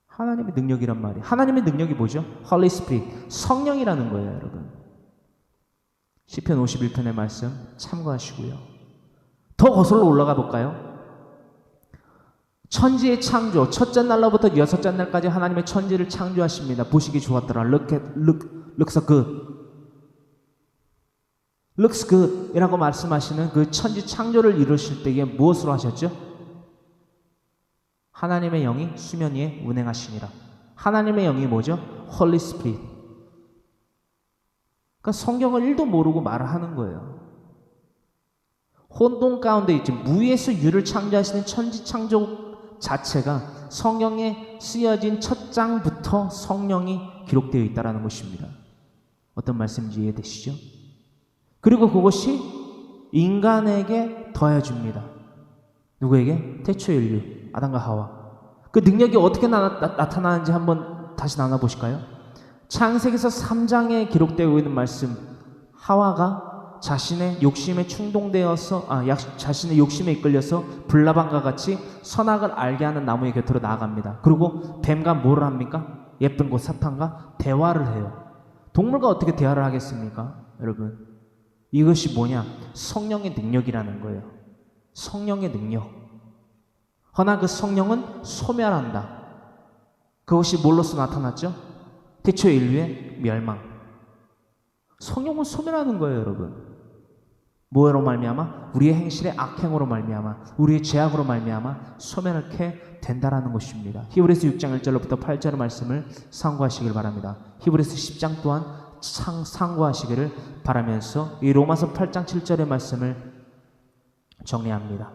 하나님의 능력이란 말이에요. 하나님의 능력이 뭐죠? Holy Spirit, 성령이라는 거예요, 여러분. 시편 51편의 말씀 참고하시고요. 더 거슬러 올라가 볼까요? 천지의 창조, 첫째 날로부터 여섯째 날까지 하나님의 천지를 창조하십니다. 보시기 좋았더라. looks good. looks good 이라고 말씀하시는 그 천지 창조를 이루실 때에 무엇으로 하셨죠? 하나님의 영이 수면 위에 운행하시니라. 하나님의 영이 뭐죠? Holy Spirit. 그러니까 성경을 1도 모르고 말을 하는 거예요. 혼돈 가운데 있지 무에서 유를 창조하시는 천지 창조 자체가 성경에 쓰여진 첫 장부터 성령이 기록되어 있다는 것입니다. 어떤 말씀인지 이해되시죠? 그리고 그것이 인간에게 더해줍니다. 누구에게? 태초 인류, 아담과 하와. 그 능력이 어떻게 나타나는지 한번 다시 나눠보실까요? 창세기서 3장에 기록되고 있는 말씀, 하와가 자신의 욕심에 충동되어서 자신의 욕심에 이끌려서 불나방과 같이 선악을 알게 하는 나무의 곁으로 나아갑니다. 그리고 뱀과 뭐를 합니까? 예쁜 곧 사탄과 대화를 해요. 동물과 어떻게 대화를 하겠습니까? 여러분, 이것이 뭐냐? 성령의 능력이라는 거예요. 성령의 능력. 허나 그 성령은 소멸한다. 그것이 뭘로서 나타났죠? 태초 인류의 멸망. 성령은 소멸하는 거예요, 여러분. 뭐로 말미암아? 우리의 행실의 악행으로 말미암아, 우리의 죄악으로 말미암아 소멸하게 된다라는 것입니다. 히브리서 6장 1절로부터 8절의 말씀을 상고하시길 바랍니다. 히브리서 10장 또한 상고하시기를 바라면서 이 로마서 8장 7절의 말씀을 정리합니다.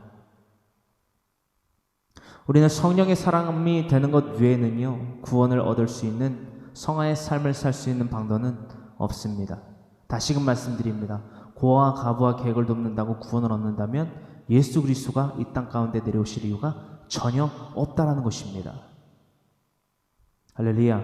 우리는 성령의 사람이 되는 것 외에는요, 구원을 얻을 수 있는 성화의 삶을 살 수 있는 방도는 없습니다. 다시금 말씀드립니다. 고아와 가부와 계획을 돕는다고 구원을 얻는다면 예수 그리스도가 이 땅 가운데 내려오실 이유가 전혀 없다라는 것입니다. 할렐루야.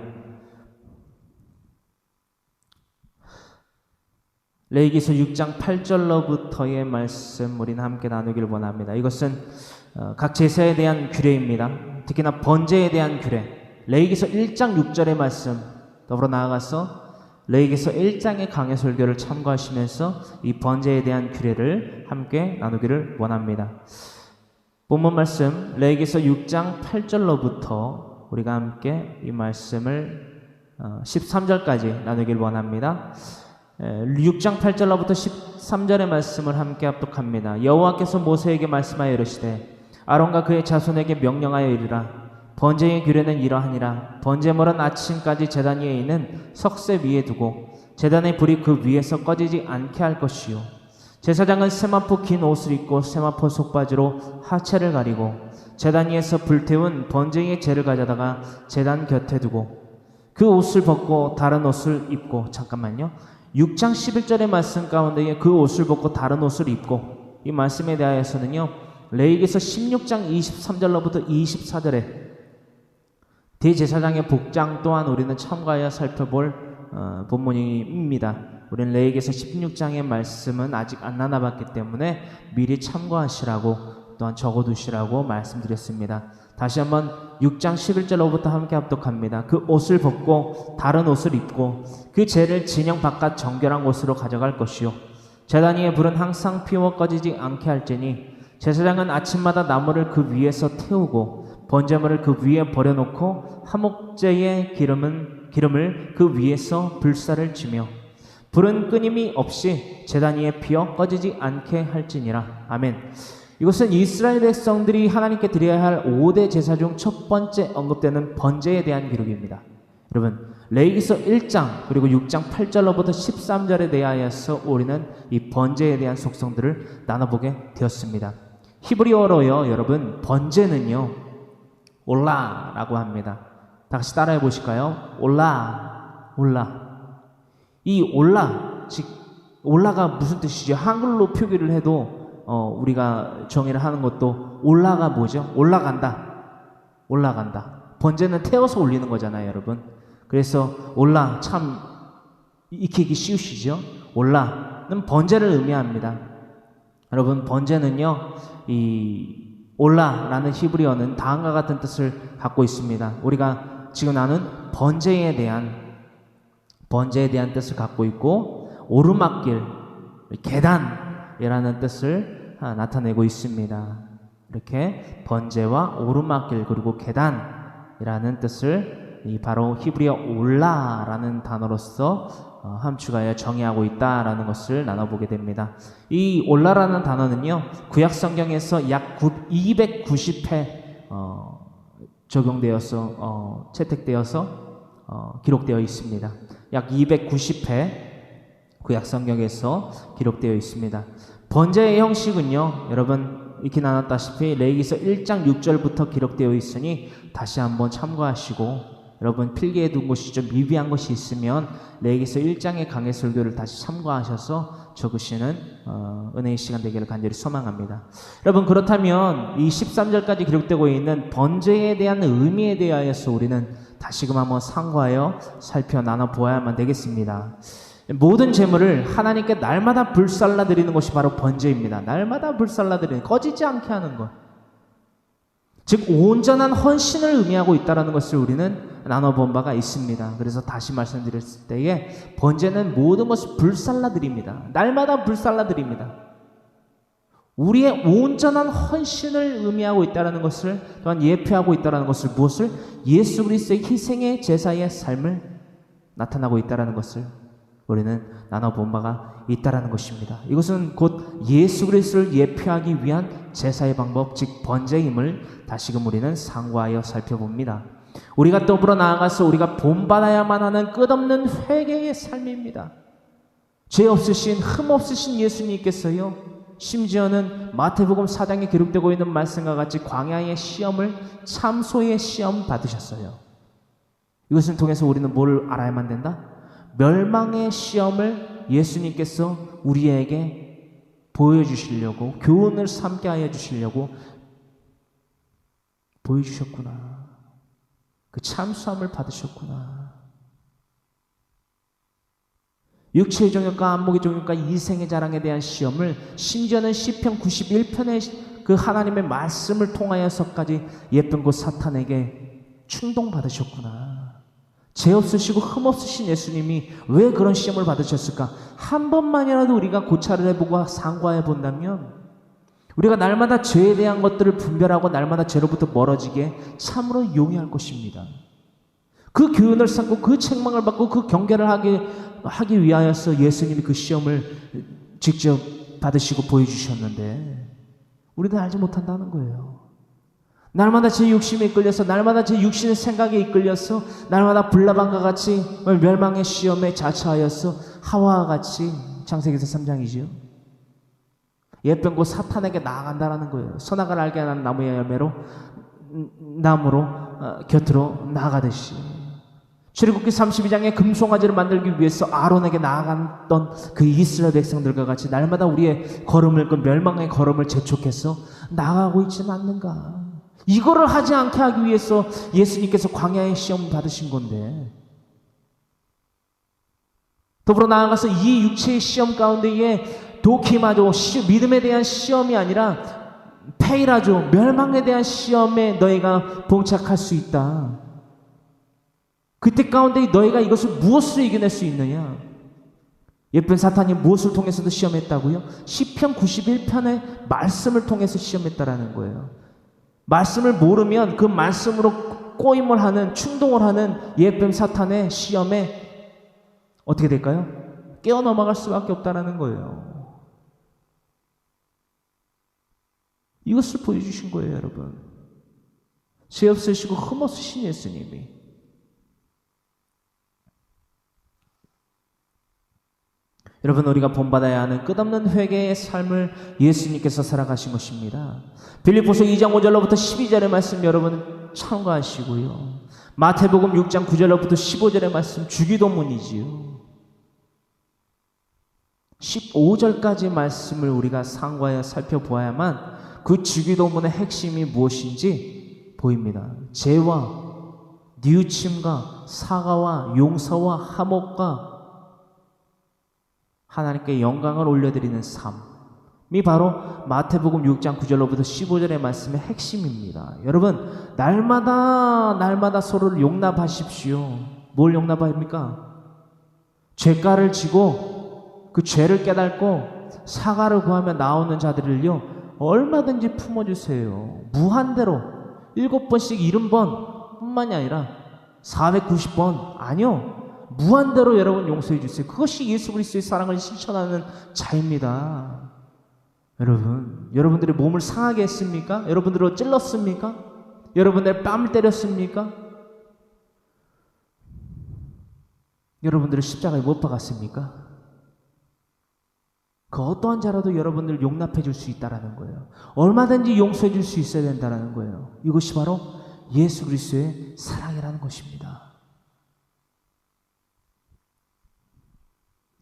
레위기서 6장 8절로부터의 말씀 우리는 함께 나누기를 원합니다. 이것은 각 제사에 대한 규례입니다. 특히나 번제에 대한 규례. 레위기서 1장 6절의 말씀 더불어 나아가서 레위기서 1장의 강해 설교를 참고하시면서 이 번제에 대한 규례를 함께 나누기를 원합니다. 본문 말씀 레위기서 6장 8절로부터 우리가 함께 이 말씀을 13절까지 나누길 원합니다. 6장 8절로부터 13절의 말씀을 함께 합독합니다. 여호와께서 모세에게 말씀하여 이르시되 아론과 그의 자손에게 명령하여 이르라. 번제의 규례는 이러하니라. 번제물은 아침까지 제단 위에 있는 석쇠 위에 두고 제단의 불이 그 위에서 꺼지지 않게 할 것이요. 제사장은 세마포 긴 옷을 입고 세마포 속바지로 하체를 가리고 제단 위에서 불태운 번제의 재를 가져다가 제단 곁에 두고 그 옷을 벗고 다른 옷을 입고 잠깐만요. 6장 11절의 말씀 가운데에 그 옷을 벗고 다른 옷을 입고 이 말씀에 대하여서는요. 레위기서 16장 23절로부터 24절에 대제사장의 복장 또한 우리는 참고하여 살펴볼 본문입니다. 우리는 레위기서 16장의 말씀은 아직 안 나눠봤기 때문에 미리 참고하시라고 또한 적어두시라고 말씀드렸습니다. 다시 한번 6장 11절로부터 함께 합독합니다. 그 옷을 벗고 다른 옷을 입고 그 재를 진영 바깥 정결한 곳으로 가져갈 것이요. 제단 위에 불은 항상 피워 꺼지지 않게 할지니 제사장은 아침마다 나무를 그 위에서 태우고 번제물을 그 위에 버려놓고 화목제의 기름을 그 위에서 불사를 지며 불은 끊임이 없이 제단 위에 피어 꺼지지 않게 할지니라. 아멘. 이것은 이스라엘 백성들이 하나님께 드려야 할 5대 제사 중 첫 번째 언급되는 번제에 대한 기록입니다. 여러분 레위기서 1장 그리고 6장 8절로부터 13절에 대하여서 우리는 이 번제에 대한 속성들을 나눠보게 되었습니다. 히브리어로요 여러분 번제는요 올라라고 합니다. 다시 따라해 보실까요? 올라. 이 올라, 즉 올라가 무슨 뜻이죠? 한글로 표기를 해도 우리가 정의를 하는 것도 올라가 뭐죠? 올라간다. 번제는 태워서 올리는 거잖아요, 여러분. 그래서 올라 참 익히기 쉬우시죠? 올라는 번제를 의미합니다. 여러분 번제는요, 이 올라라는 히브리어는 다음과 같은 뜻을 갖고 있습니다. 우리가 지금 나눈 번제에 대한 뜻을 갖고 있고 오르막길, 계단이라는 뜻을 나타내고 있습니다. 이렇게 번제와 오르막길 그리고 계단이라는 뜻을 바로 히브리어 올라라는 단어로서 함축하여 정의하고 있다라는 것을 나눠보게 됩니다. 이 올라라는 단어는요 구약 성경에서 약 290회 적용되어서 채택되어서 기록되어 있습니다. 약 290회 구약 성경에서 기록되어 있습니다. 번제의 형식은요 여러분 이렇게 나눴다시피 레위기서 1장 6절부터 기록되어 있으니 다시 한번 참고하시고 여러분 필기해 둔 것이 좀 미비한 것이 있으면 레위기서 1장의 강해 설교를 다시 참고하셔서 적으시는 은혜의 시간 되기를 간절히 소망합니다. 여러분 그렇다면 이 13절까지 기록되고 있는 번제에 대한 의미에 대하여서 우리는 다시금 한번 상고하여 살펴 나눠보아야만 되겠습니다. 모든 제물을 하나님께 날마다 불살라 드리는 것이 바로 번제입니다. 날마다 불살라 드리는, 꺼지지 않게 하는 것. 즉 온전한 헌신을 의미하고 있다는 것을 우리는 나눠본 바가 있습니다. 그래서 다시 말씀드렸을 때에 번제는 모든 것을 불살라 드립니다. 날마다 불살라 드립니다. 우리의 온전한 헌신을 의미하고 있다는 것을 또한 예표하고 있다는 것을 무엇을? 예수 그리스도의 희생의 제사의 삶을 나타나고 있다는 것을 우리는 나눠본 바가 있다는 것입니다. 이것은 곧 예수 그리스도를 예표하기 위한 제사의 방법, 즉 번제임을 다시금 우리는 상고하여 살펴봅니다. 우리가 더불어 나아가서 우리가 본받아야만 하는 끝없는 회개의 삶입니다. 죄 없으신 흠 없으신 예수님께서요 심지어는 마태복음 4장에 기록되고 있는 말씀과 같이 광야의 시험을 참소의 시험 받으셨어요. 이것을 통해서 우리는 뭘 알아야만 된다? 멸망의 시험을 예수님께서 우리에게 보여주시려고 교훈을 삼게 하여 주시려고 보여주셨구나. 그 참수함을 받으셨구나. 육체의 종욕과 안목의 종욕과 이생의 자랑에 대한 시험을 심지어는 시편 91편의 그 하나님의 말씀을 통하여서까지 예쁜 그 사탄에게 충동받으셨구나. 죄 없으시고 흠 없으신 예수님이 왜 그런 시험을 받으셨을까? 한 번만이라도 우리가 고찰을 해보고 상고해 본다면 우리가 날마다 죄에 대한 것들을 분별하고 날마다 죄로부터 멀어지게 참으로 용이할 것입니다. 그 교훈을 삼고 그 책망을 받고 그 경계를 하기 위하여서 예수님이 그 시험을 직접 받으시고 보여주셨는데 우리는 알지 못한다는 거예요. 날마다 제 욕심에 이끌려서 날마다 제 육신의 생각에 이끌려서 날마다 불나방과 같이 멸망의 시험에 자처하여서 하와와 같이 창세기서 3장이지요. 예병고 사탄에게 나아간다라는 거예요. 선악을 알게 하는 나무의 열매로 나무로 곁으로 나아가듯이 출애굽기 32장에 금송아지를 만들기 위해서 아론에게 나아갔던 그 이스라엘 백성들과 같이 날마다 우리의 걸음을 그 멸망의 걸음을 재촉해서 나아가고 있지는 않는가. 이거를 하지 않게 하기 위해서 예수님께서 광야의 시험 받으신 건데 더불어 나아가서 이 육체의 시험 가운데에 도키마죠. 믿음에 대한 시험이 아니라 페이라죠. 멸망에 대한 시험에 너희가 봉착할 수 있다. 그때 가운데 너희가 이것을 무엇으로 이겨낼 수 있느냐? 예쁜 사탄이 무엇을 통해서도 시험했다고요? 시편 91편의 말씀을 통해서 시험했다라는 거예요. 말씀을 모르면 그 말씀으로 꼬임을 하는 충동을 하는 예쁜 사탄의 시험에 어떻게 될까요? 깨어 넘어갈 수밖에 없다라는 거예요. 이것을 보여주신 거예요, 여러분. 죄 없으시고 흠 없으신 예수님이 여러분, 우리가 본받아야 하는 끝없는 회개의 삶을 예수님께서 살아가신 것입니다. 빌립보서 2장 5절로부터 12절의 말씀 여러분 참고하시고요. 마태복음 6장 9절로부터 15절의 말씀 주기도문이지요. 15절까지 말씀을 우리가 상고하여 살펴보아야만 그 주기도문의 핵심이 무엇인지 보입니다. 죄와 뉘우침과 사과와 용서와 화목과 하나님께 영광을 올려드리는 삶이 바로 마태복음 6장 9절로부터 15절의 말씀의 핵심입니다. 여러분, 날마다 서로를 용납하십시오. 뭘 용납합니까? 죄가를 지고 그 죄를 깨닫고 사과를 구하며 나오는 자들을요 얼마든지 품어주세요. 무한대로 7번씩 70번 뿐만이 아니라 490번 아니요, 무한대로 여러분 용서해 주세요. 그것이 예수 그리스도의 사랑을 실천하는 자입니다. 여러분들의 몸을 상하게 했습니까? 여러분들을 찔렀습니까? 여러분들의 뺨을 때렸습니까? 여러분들을 십자가에 못 박았습니까? 그 어떠한 자라도 여러분들 용납해 줄 수 있다는 거예요. 얼마든지 용서해 줄 수 있어야 된다는 거예요. 이것이 바로 예수 그리스도의 사랑이라는 것입니다.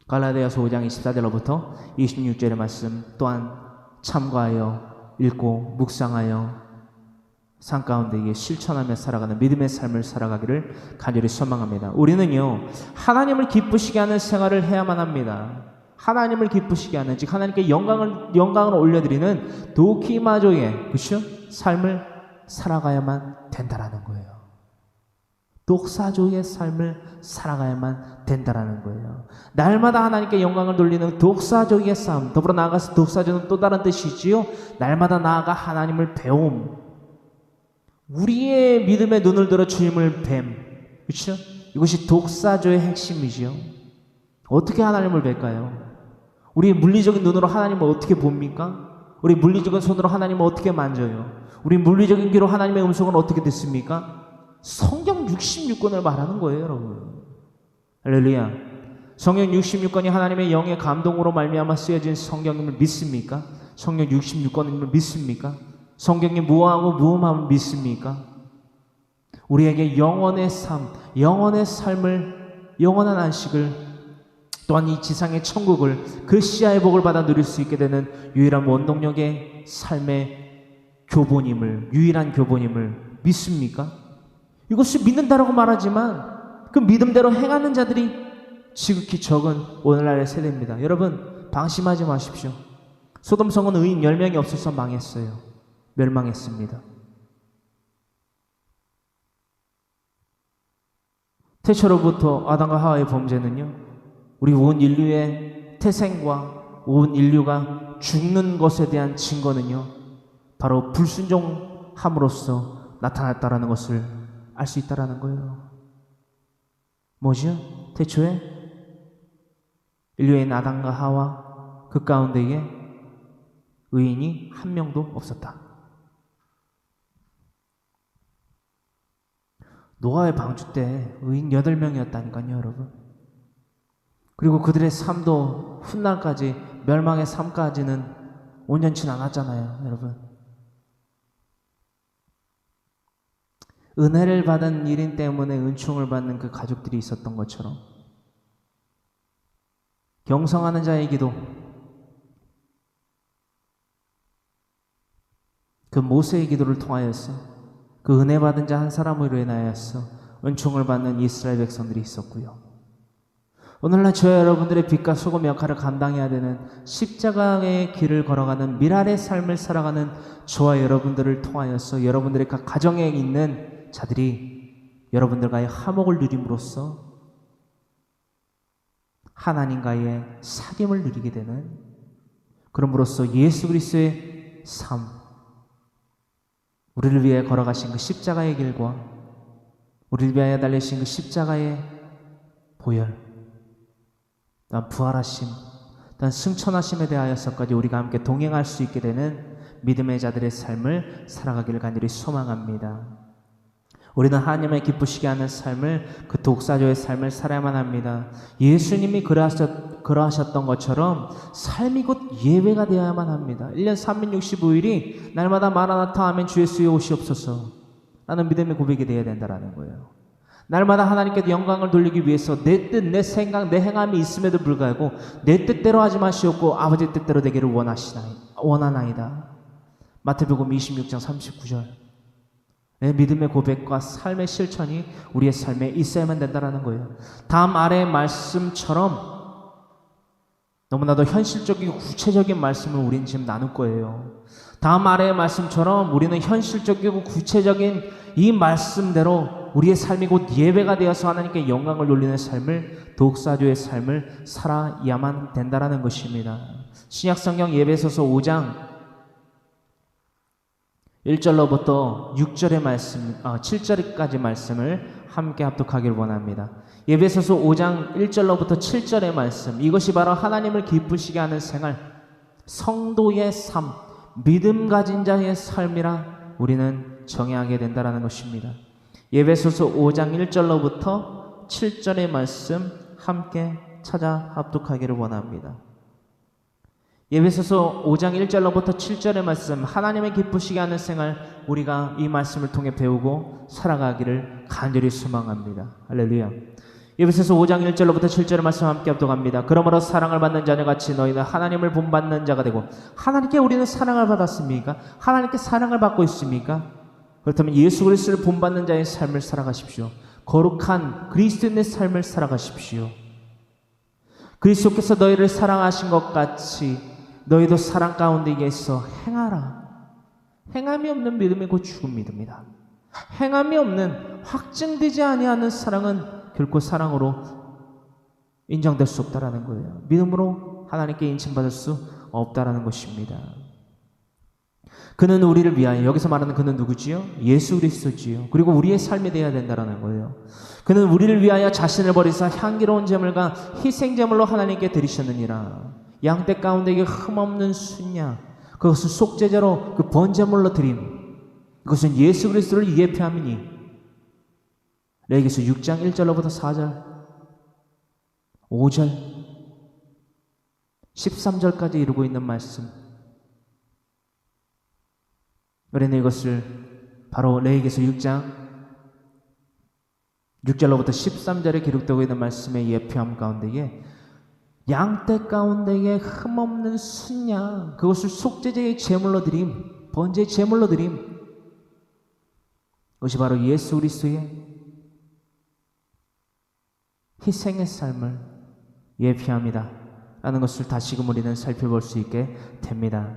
갈라디아서 5장 24절로부터 26절의 말씀 또한 참고하여 읽고 묵상하여 삶 가운데 실천하며 살아가는 믿음의 삶을 살아가기를 간절히 소망합니다. 우리는요 하나님을 기쁘시게 하는 생활을 해야만 합니다. 하나님을 기쁘시게 하는, 즉 하나님께 영광을 올려드리는 도키마조의 그렇죠? 삶을 살아가야만 된다라는 거예요. 독사조의 삶을 살아가야만 된다라는 거예요. 날마다 하나님께 영광을 돌리는 독사조의 삶, 더불어 나아가서 독사조는 또 다른 뜻이지요. 날마다 나아가 하나님을 배움, 우리의 믿음의 눈을 들어 주님을 뱀, 그렇죠? 이것이 독사조의 핵심이지요. 어떻게 하나님을 뵐까요? 우리 물리적인 눈으로 하나님을 어떻게 봅니까? 우리 물리적인 손으로 하나님을 어떻게 만져요? 우리 물리적인 귀로 하나님의 음성을 어떻게 듣습니까? 성경 66권을 말하는 거예요, 여러분. 할렐루야. 성경 66권이 하나님의 영의 감동으로 말미암아 쓰여진 성경임을 믿습니까? 성경 66권임을 믿습니까? 성경이 무엇하고 무엇함을 믿습니까? 우리에게 영원의 삶, 영원의 삶을, 영원한 안식을, 또한 이 지상의 천국을, 그 시야의 복을 받아 누릴 수 있게 되는 유일한 원동력의 삶의 교본임을, 유일한 교본임을 믿습니까? 이것을 믿는다라고 말하지만 그 믿음대로 행하는 자들이 지극히 적은 오늘날의 세대입니다. 여러분, 방심하지 마십시오. 소돔성은 의인 10명이 없어서 망했어요. 멸망했습니다. 태초로부터 아담과 하와의 범죄는요, 우리 온 인류의 태생과 온 인류가 죽는 것에 대한 증거는요, 바로 불순종함으로써 나타났다라는 것을 알 수 있다라는 거예요. 뭐죠? 태초에 인류의 아담과 하와 그 가운데에 의인이 한 명도 없었다. 노아의 방주 때 의인 8명이었다니까요, 여러분. 그리고 그들의 삶도 훗날까지, 멸망의 삶까지는 온전치 않았잖아요, 여러분. 은혜를 받은 일인 때문에 은총을 받는 그 가족들이 있었던 것처럼, 경성하는 자의 기도, 그 모세의 기도를 통하여서 그 은혜 받은 자 한 사람으로 인하여서 은총을 받는 이스라엘 백성들이 있었고요. 오늘날 저와 여러분들의 빛과 소금 역할을 감당해야 되는 십자가의 길을 걸어가는 미랄의 삶을 살아가는 저와 여러분들을 통하여서 여러분들의 각 가정에 있는 자들이 여러분들과의 화목을 누림으로써 하나님과의 사귐을 누리게 되는, 그럼으로써 예수 그리스도의 삶, 우리를 위해 걸어가신 그 십자가의 길과 우리를 위하여 달리신 그 십자가의 보혈, 또한 부활하심, 또한 승천하심에 대하여서까지 우리가 함께 동행할 수 있게 되는 믿음의 자들의 삶을 살아가기를 간절히 소망합니다. 우리는 하나님의 기쁘시게 하는 삶을, 그 독사조의 삶을 살아야만 합니다. 예수님이 그러하셨던 것처럼 삶이 곧 예배가 되어야만 합니다. 1년 365일이 날마다 마라나타 아멘 주 예수여 오시옵소서 라는 믿음의 고백이 되어야 된다는 거예요. 날마다 하나님께 영광을 돌리기 위해서 내 뜻, 내 생각, 내 행함이 있음에도 불구하고 내 뜻대로 하지 마시옵고 아버지 뜻대로 되기를 원하나이다. 마태복음 26장 39절. 내 믿음의 고백과 삶의 실천이 우리의 삶에 있어야만 된다는 거예요. 다음 아래의 말씀처럼 너무나도 현실적이고 구체적인 말씀을 우리는 지금 나눌 거예요. 다음 아래의 말씀처럼 우리는 현실적이고 구체적인 이 말씀대로 우리의 삶이 곧 예배가 되어서 하나님께 영광을 돌리는 삶을, 독사조의 삶을 살아야만 된다는 것입니다. 신약성경 예배소서 5장 1절로부터 6절의 말씀, 7절까지 말씀을 함께 합독하길 원합니다. 에베소서 5장 1절로부터 7절의 말씀, 이것이 바로 하나님을 기쁘시게 하는 생활, 성도의 삶, 믿음 가진 자의 삶이라 우리는 정의하게 된다는 것입니다. 에베소서 5장 1절로부터 7절의 말씀 함께 찾아 합독하기를 원합니다. 에베소서 5장 1절로부터 7절의 말씀, 하나님의 기쁘시게 하는 생활, 우리가 이 말씀을 통해 배우고 살아가기를 간절히 소망합니다. 할렐루야. 에베소서 5장 1절로부터 7절의 말씀 함께 합독합니다. 그러므로 사랑을 받는 자녀같이 너희는 하나님을 본받는 자가 되고, 하나님께 우리는 사랑을 받았습니까? 하나님께 사랑을 받고 있습니까? 그렇다면 예수 그리스도를 본받는 자의 삶을 살아가십시오. 거룩한 그리스도인의 삶을 살아가십시오. 그리스도께서 너희를 사랑하신 것 같이 너희도 사랑 가운데 있어 행하라. 행함이 없는 믿음이 곧 죽은 믿음이다. 행함이 없는, 확증되지 아니하는 사랑은 결코 사랑으로 인정될 수 없다라는 거예요. 믿음으로 하나님께 인칭받을 수 없다라는 것입니다. 그는 우리를 위하여, 여기서 말하는 그는 누구지요? 예수 그리스도지요. 그리고 우리의 삶이 되어야 된다라는 거예요. 그는 우리를 위하여 자신을 버리사 향기로운 제물과 희생 제물로 하나님께 드리셨느니라. 양떼 가운데 흠없는 순양, 그것을 속죄제로 그 번제물로 드림, 그것은 예수 그리스도를 예표함이니. 레위기서 6장 1절로부터 4절, 5절, 13절까지 이루고 있는 말씀. 우리는 이것을 바로 레위기서 6장 6절로부터 13절에 기록되고 있는 말씀의 예표함 가운데에 양떼 가운데에 흠없는 순양, 그것을 속죄제의 제물로 드림, 번제의 제물로 드림, 그것이 바로 예수 그리스도의 희생의 삶을 예표합니다 라는 것을 다시금 우리는 살펴볼 수 있게 됩니다.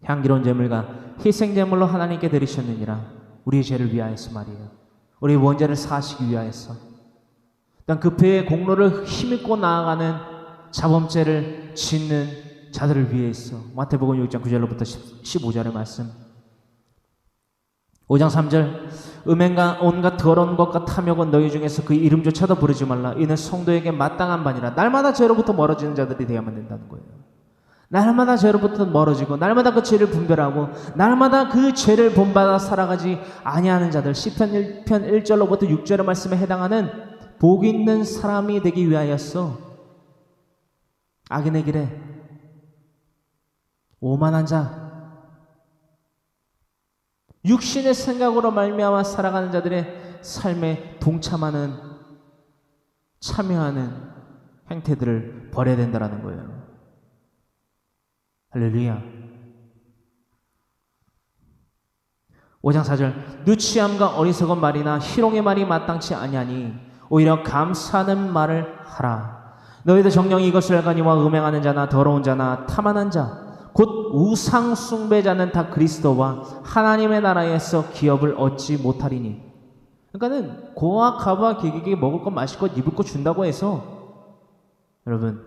향기로운 제물과 희생 제물로 하나님께 드리셨느니라. 우리의 죄를 위하여서 말이에요. 우리의 원죄를 사하시기 위하여서, 또한 그 배의 공로를 힘입고 나아가는 자범죄를 짓는 자들을 위해 있어. 마태복음 6장 9절로부터 15절의 말씀. 5장 3절 음행과 온갖 더러운 것과 탐욕은 너희 중에서 그 이름조차도 부르지 말라. 이는 성도에게 마땅한 바니라. 날마다 죄로부터 멀어지는 자들이 되어야만 된다는 거예요. 날마다 죄로부터 멀어지고 날마다 그 죄를 분별하고 날마다 그 죄를 본받아 살아가지 아니하는 자들. 시편 1편 1절로부터 6절의 말씀에 해당하는 복 있는 사람이 되기 위하였어. 악인의 길에 오만한 자, 육신의 생각으로 말미암아 살아가는 자들의 삶에 동참하는, 참여하는 행태들을 버려야 된다는 거예요. 할렐루야. 5장 4절 누치함과 어리석은 말이나 희롱의 말이 마땅치 아니하니 오히려 감사하는 말을 하라. 너희도 정령이 이것을 알거니와 음행하는 자나 더러운 자나 탐하는 자 곧 우상 숭배자는 다 그리스도와 하나님의 나라에서 기업을 얻지 못하리니. 그러니까는 고와 가부와 계객에게 먹을 것 마실 것 입을 것 준다고 해서 여러분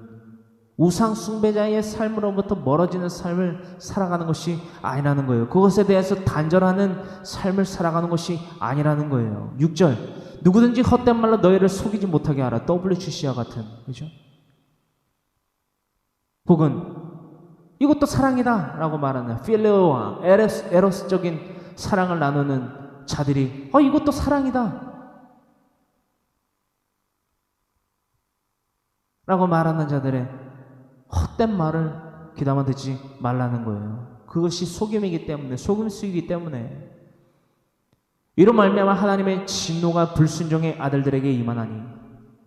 우상 숭배자의 삶으로부터 멀어지는 삶을 살아가는 것이 아니라는 거예요. 그것에 대해서 단절하는 삶을 살아가는 것이 아니라는 거예요. 6절 누구든지 헛된 말로 너희를 속이지 못하게 하라. WCC와 같은, 그렇죠? 혹은 이것도 사랑이다 라고 말하는 필레오와 에로스적인 사랑을 나누는 자들이 이것도 사랑이다 라고 말하는 자들의 헛된 말을 귀담아 듣지 말라는 거예요. 그것이 속임이기 때문에, 속임수이기 때문에 이로 말미암아 하나님의 진노가 불순종의 아들들에게 임하나니.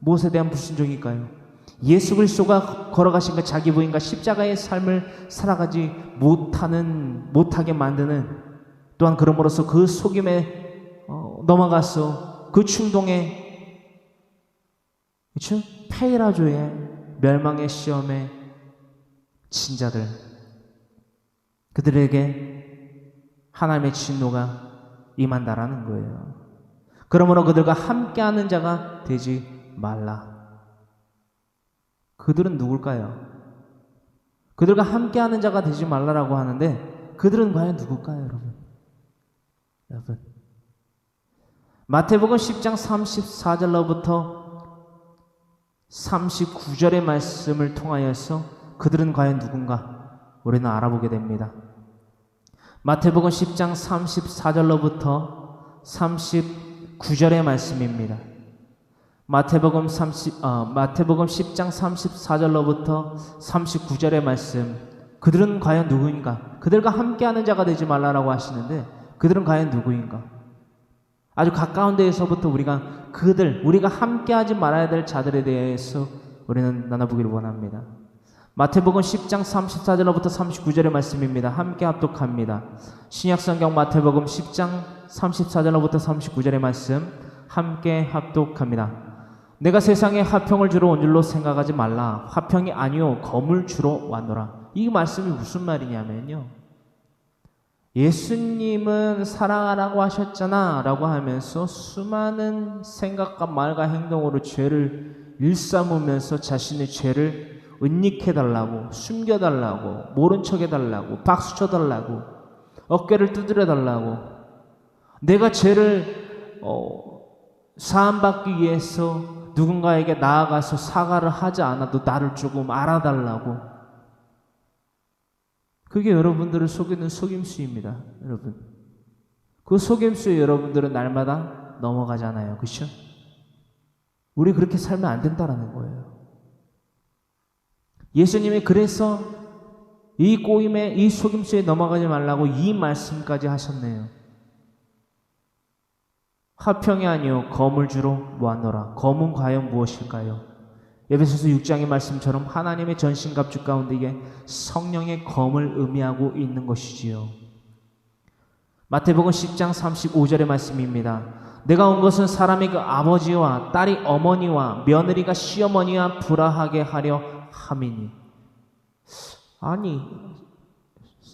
무엇에 대한 불순종일까요? 예수 그리스도가 걸어가신 그 자기 부인과 십자가의 삶을 살아가지 못하게 만드는, 또한 그럼으로써 그 속임에 넘어가서 그 충동에, 그렇죠? 페이라조의 멸망의 시험에 진 자들, 그들에게 하나님의 진노가 임한다라는 거예요. 그러므로 그들과 함께하는 자가 되지 말라. 그들은 누굴까요? 그들과 함께하는 자가 되지 말라라고 하는데 그들은 과연 누굴까요, 여러분? 마태복음 10장 34절로부터 39절의 말씀을 통하여서 그들은 과연 누군가 우리는 알아보게 됩니다. 마태복음 10장 34절로부터 39절의 말씀입니다. 마태복음 10장 34절로부터 39절의 말씀. 그들은 과연 누구인가? 그들과 함께하는 자가 되지 말라라고 하시는데 그들은 과연 누구인가? 아주 가까운 데에서부터 우리가 함께하지 말아야 될 자들에 대해서 우리는 나눠보기를 원합니다. 마태복음 10장 34절로부터 39절의 말씀입니다. 함께 합독합니다. 신약성경 마태복음 10장 34절로부터 39절의 말씀 함께 합독합니다. 내가 세상에 화평을 주러 온 줄로 생각하지 말라. 화평이 아니요 검을 주러 왔노라. 이 말씀이 무슨 말이냐면요, 예수님은 사랑하라고 하셨잖아 라고 하면서 수많은 생각과 말과 행동으로 죄를 일삼으면서 자신의 죄를 은닉해달라고, 숨겨달라고, 모른 척해달라고, 박수쳐달라고, 어깨를 두드려달라고, 내가 죄를 사함받기 위해서 누군가에게 나아가서 사과를 하지 않아도 나를 조금 알아달라고. 그게 여러분들을 속이는 속임수입니다. 여러분, 그 속임수에 여러분들은 날마다 넘어가잖아요. 그렇죠? 우리 그렇게 살면 안 된다라는 거예요. 예수님이 그래서 이 꼬임에, 이 속임수에 넘어가지 말라고 이 말씀까지 하셨네요. 화평이 아니요 검을 주러 모았노라. 검은 과연 무엇일까요? 에베소서 6장의 말씀처럼 하나님의 전신갑주 가운데 이게 성령의 검을 의미하고 있는 것이지요. 마태복음 10장 35절의 말씀입니다. 내가 온 것은 사람이 그 아버지와 딸이 어머니와 며느리가 시어머니와 불화하게 하려 함이니. 아니,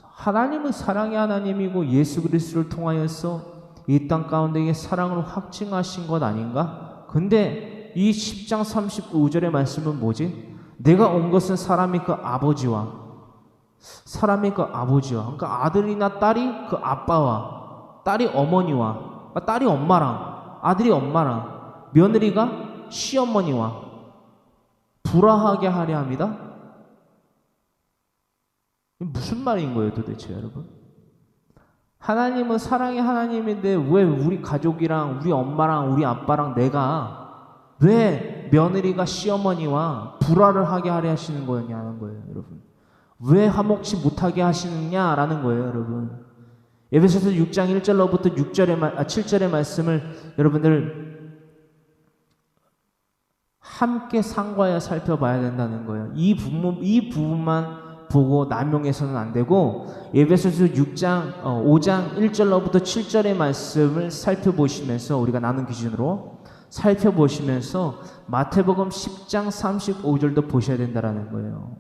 하나님은 사랑의 하나님이고 예수 그리스도를 통하여서 이 땅 가운데에 사랑을 확증하신 것 아닌가? 근데 이 10장 35절의 말씀은 뭐지? 내가 온 것은 사람이 그 아버지와 그러니까 아들이나 딸이 그 아빠와 딸이 어머니와 딸이 엄마랑 아들이 엄마랑 며느리가 시어머니와 불화하게 하려 합니다. 무슨 말인 거예요 도대체 여러분? 하나님은 사랑의 하나님인데 왜 우리 가족이랑 우리 엄마랑 우리 아빠랑 내가 왜 며느리가 시어머니와 불화를 하게 하려 하시는 거냐는 거예요 여러분. 왜 화목치 못하게 하시느냐라는 거예요 여러분. 에베소서 6장 1절로부터 7절의 말씀을 여러분들 함께 상고하여 살펴봐야 된다는 거예요. 이 부분만 보고 남용해서는 안 되고 에베소서 5장 1절로부터 7절의 말씀을 살펴보시면서 우리가 나눈 기준으로 살펴보시면서 마태복음 10장 35절도 보셔야 된다는 거예요.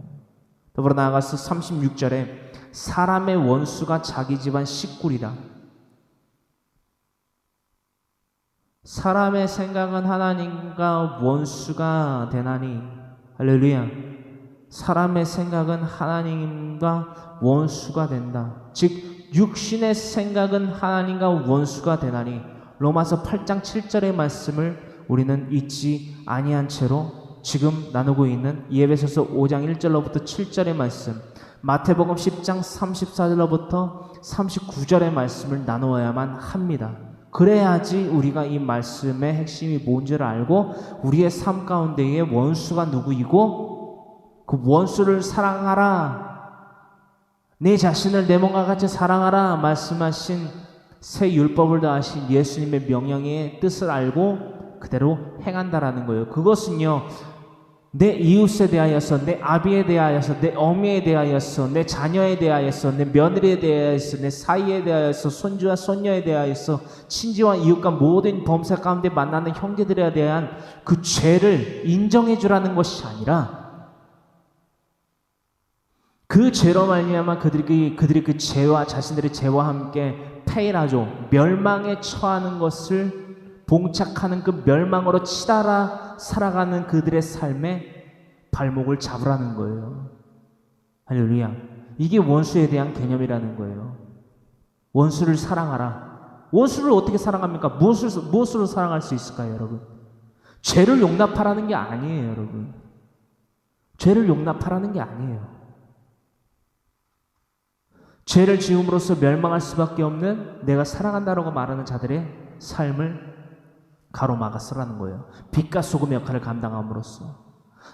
더불어 나아가서 36절에 사람의 원수가 자기 집안 식구리라. 사람의 생각은 하나님과 원수가 되나니 할렐루야. 사람의 생각은 하나님과 원수가 된다. 즉 육신의 생각은 하나님과 원수가 되나니 로마서 8장 7절의 말씀을 우리는 잊지 아니한 채로 지금 나누고 있는 에베소서 5장 1절로부터 7절의 말씀, 마태복음 10장 34절로부터 39절의 말씀을 나누어야만 합니다. 그래야지 우리가 이 말씀의 핵심이 뭔지를 알고 우리의 삶 가운데에 원수가 누구이고 그 원수를 사랑하라, 내 자신을 내 몸과 같이 사랑하라 말씀하신 새 율법을 다하신 예수님의 명령의 뜻을 알고 그대로 행한다라는 거예요. 그것은요, 내 이웃에 대하여서, 내 아비에 대하여서, 내 어미에 대하여서, 내 자녀에 대하여서, 내 며느리에 대하여서, 내 사이에 대하여서, 손주와 손녀에 대하여서, 친지와 이웃과 모든 범사 가운데 만나는 형제들에 대한 그 죄를 인정해 주라는 것이 아니라 그 죄로 말미암아 그들이 그 죄와 자신들의 죄와 함께 페이라죠, 멸망에 처하는 것을 봉착하는 그 멸망으로 치달아 살아가는 그들의 삶에 발목을 잡으라는 거예요. 할렐루야. 이게 원수에 대한 개념이라는 거예요. 원수를 사랑하라. 원수를 어떻게 사랑합니까? 무엇으로 사랑할 수 있을까요, 여러분? 죄를 용납하라는 게 아니에요, 여러분. 죄를 용납하라는 게 아니에요. 죄를 지음으로써 멸망할 수밖에 없는 내가 사랑한다라고 말하는 자들의 삶을 가로막았으라는 거예요. 빛과 소금의 역할을 감당함으로써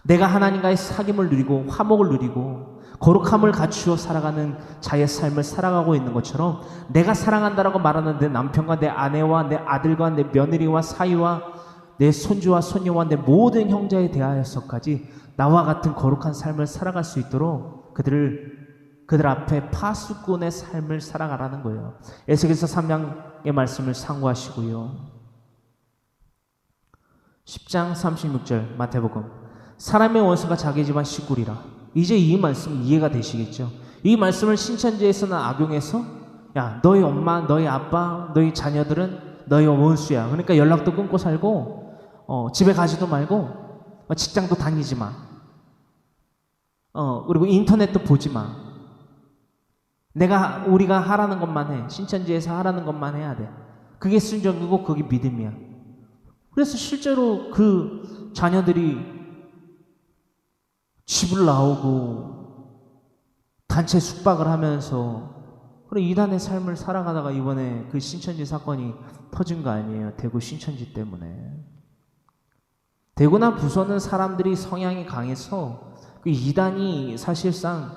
내가 하나님과의 사귐을 누리고 화목을 누리고 거룩함을 갖추어 살아가는 자의 삶을 살아가고 있는 것처럼 내가 사랑한다라고 말하는 내 남편과 내 아내와 내 아들과 내 며느리와 사위와 내 손주와 손녀와 내 모든 형제에 대하여서까지 나와 같은 거룩한 삶을 살아갈 수 있도록 그들 앞에 파수꾼의 삶을 살아가라는 거예요. 에스겔서 3장의 말씀을 상고하시고요. 10장 36절 마태복음, 사람의 원수가 자기 집안 식구리라. 이제 이 말씀 이해가 되시겠죠? 이 말씀을 신천지에서는 악용해서 야, 너희 엄마, 너희 아빠, 너희 자녀들은 너희 원수야. 그러니까 연락도 끊고 살고 집에 가지도 말고 직장도 다니지 마. 그리고 인터넷도 보지 마. 우리가 하라는 것만 해. 신천지에서 하라는 것만 해야 돼. 그게 순종이고 그게 믿음이야. 그래서 실제로 그 자녀들이 집을 나오고 단체 숙박을 하면서 그런 이단의 삶을 살아가다가 이번에 그 신천지 사건이 터진 거 아니에요. 대구 신천지 때문에. 대구나 부서는 사람들이 성향이 강해서 그 이단이 사실상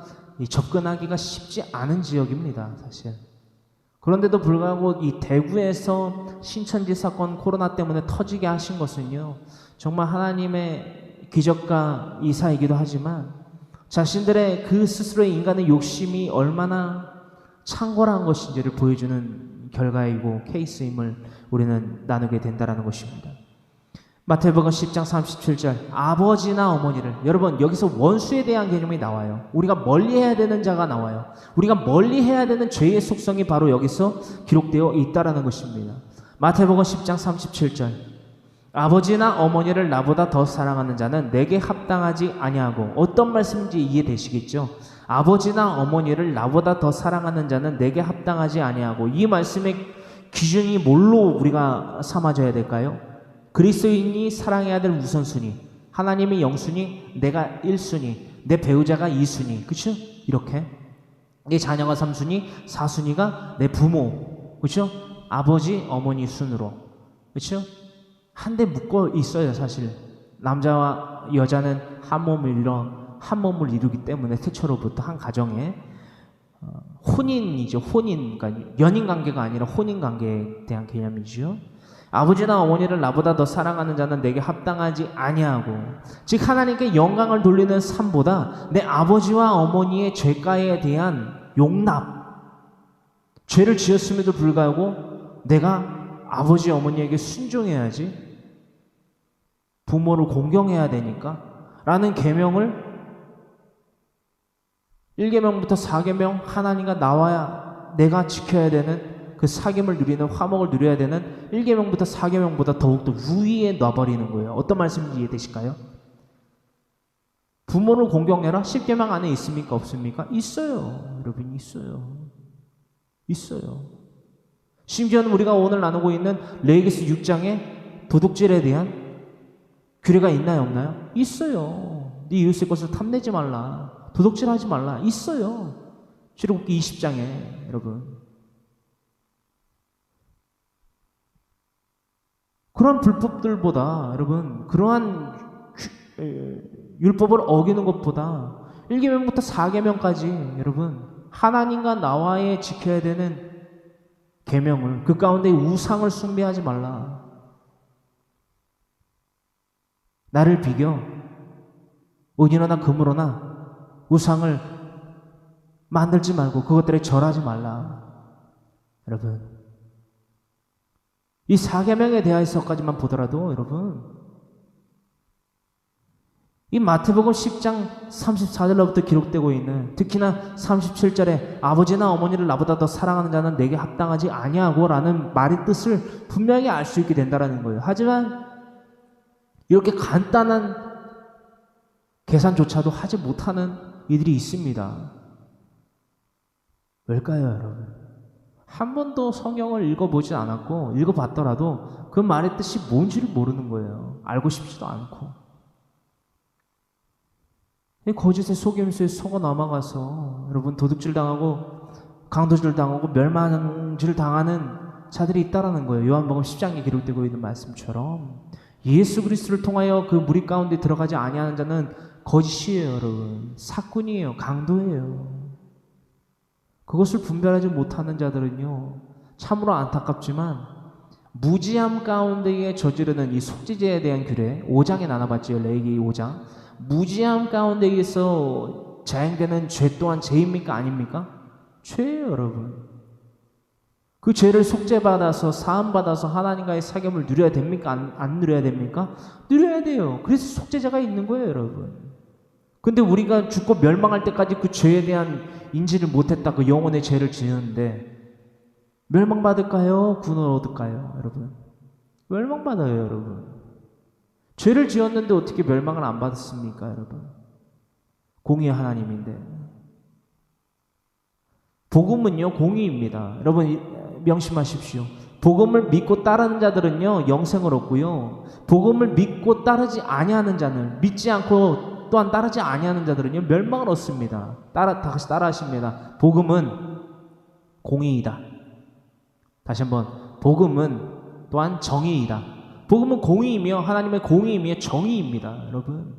접근하기가 쉽지 않은 지역입니다. 사실. 그런데도 불구하고 이 대구에서 신천지 사건 코로나 때문에 터지게 하신 것은요, 정말 하나님의 기적과 이사이기도 하지만 자신들의 그 스스로의 인간의 욕심이 얼마나 창궐한 것인지를 보여주는 결과이고 케이스임을 우리는 나누게 된다는 것입니다. 마태복음 10장 37절, 아버지나 어머니를, 여러분 여기서 원수에 대한 개념이 나와요. 우리가 멀리해야 되는 자가 나와요. 우리가 멀리해야 되는 죄의 속성이 바로 여기서 기록되어 있다라는 것입니다. 마태복음 10장 37절, 아버지나 어머니를 나보다 더 사랑하는 자는 내게 합당하지 아니하고, 어떤 말씀인지 이해되시겠죠? 아버지나 어머니를 나보다 더 사랑하는 자는 내게 합당하지 아니하고, 이 말씀의 기준이 뭘로 우리가 삼아져야 될까요? 그리스도인이 사랑해야 될 우선순위, 하나님의 영순위, 내가 1순위, 내 배우자가 2순위, 그렇죠? 이렇게 내 자녀가 3순위, 4순위가 내 부모, 그렇죠? 아버지, 어머니 순으로, 그렇죠? 한데 묶어 있어요. 사실 남자와 여자는 한 몸을 이루기 때문에 태초로부터 한 가정에 혼인이죠. 혼인, 그러니까 연인 관계가 아니라 혼인 관계에 대한 개념이죠. 아버지나 어머니를 나보다 더 사랑하는 자는 내게 합당하지 아니하고, 즉 하나님께 영광을 돌리는 삶보다 내 아버지와 어머니의 죄가에 대한 용납, 죄를 지었음에도 불구하고 내가 아버지 어머니에게 순종해야지, 부모를 공경해야 되니까 라는 계명을 1계명부터 4계명 하나님과 나와야 내가 지켜야 되는 그 사귐을 누리는 화목을 누려야 되는 1계명부터 4계명보다 더욱더 우위에 놔버리는 거예요. 어떤 말씀인지 이해되실까요? 부모를 공경해라. 10계명 안에 있습니까? 없습니까? 있어요. 여러분, 있어요. 심지어는 우리가 오늘 나누고 있는 레위기서 6장에 도둑질에 대한 규례가 있나요? 없나요? 있어요. 네 이웃의 것을 탐내지 말라. 도둑질하지 말라. 있어요. 출애굽기 20장에 여러분. 그러한 불법들보다 여러분, 그러한 율법을 어기는 것보다 1계명부터 4계명까지 여러분, 하나님과 나와의 지켜야 되는 계명을, 그 가운데 우상을 숭배하지 말라. 나를 비교, 은이로나 금으로나 우상을 만들지 말고 그것들에 절하지 말라. 여러분, 이 4계명에 대해서까지만 보더라도 여러분, 이 마태복음 10장 34절로부터 기록되고 있는, 특히나 37절에 아버지나 어머니를 나보다 더 사랑하는 자는 내게 합당하지 아니하고 라는 말의 뜻을 분명히 알 수 있게 된다는 거예요. 하지만 이렇게 간단한 계산조차도 하지 못하는 이들이 있습니다. 왜일까요, 여러분? 한 번도 성경을 읽어보지 않았고, 읽어봤더라도 그 말의 뜻이 뭔지를 모르는 거예요. 알고 싶지도 않고. 거짓의 속임수에 속아 넘어가서 여러분, 도둑질 당하고 강도질 당하고 멸망질 당하는 자들이 있다라는 거예요. 요한복음 10장에 기록되고 있는 말씀처럼 예수 그리스도를 통하여 그 무리 가운데 들어가지 아니하는 자는 거짓이에요, 여러분. 사꾼이에요. 강도예요. 그것을 분별하지 못하는 자들은요, 참으로 안타깝지만 무지함 가운데에 저지르는 이 속죄제에 대한 규례, 5장에 나눠봤지요. 레위기 5장. 무지함 가운데에서 자행되는 죄 또한 죄입니까? 아닙니까? 죄예요, 여러분. 그 죄를 속죄받아서 사함받아서 하나님과의 사귐을 누려야 됩니까? 안 누려야 됩니까? 누려야 돼요. 그래서 속죄자가 있는 거예요, 여러분. 근데 우리가 죽고 멸망할 때까지 그 죄에 대한 인지를 못했다. 그 영혼의 죄를 지었는데 멸망받을까요? 구원을 얻을까요? 여러분, 멸망받아요. 여러분, 죄를 지었는데 어떻게 멸망을 안 받았습니까? 여러분, 공의의 하나님인데. 복음은요, 공의입니다. 여러분, 명심하십시오. 복음을 믿고 따르는 자들은요, 영생을 얻고요, 복음을 믿고 따르지 아니하는 자는, 믿지 않고 또한 따르지 아니하는 자들은요, 멸망을 얻습니다. 다시 따라하십니다. 복음은 공의이다. 다시 한번, 복음은 또한 정의이다. 복음은 공의이며 하나님의 공의이며 정의입니다. 여러분,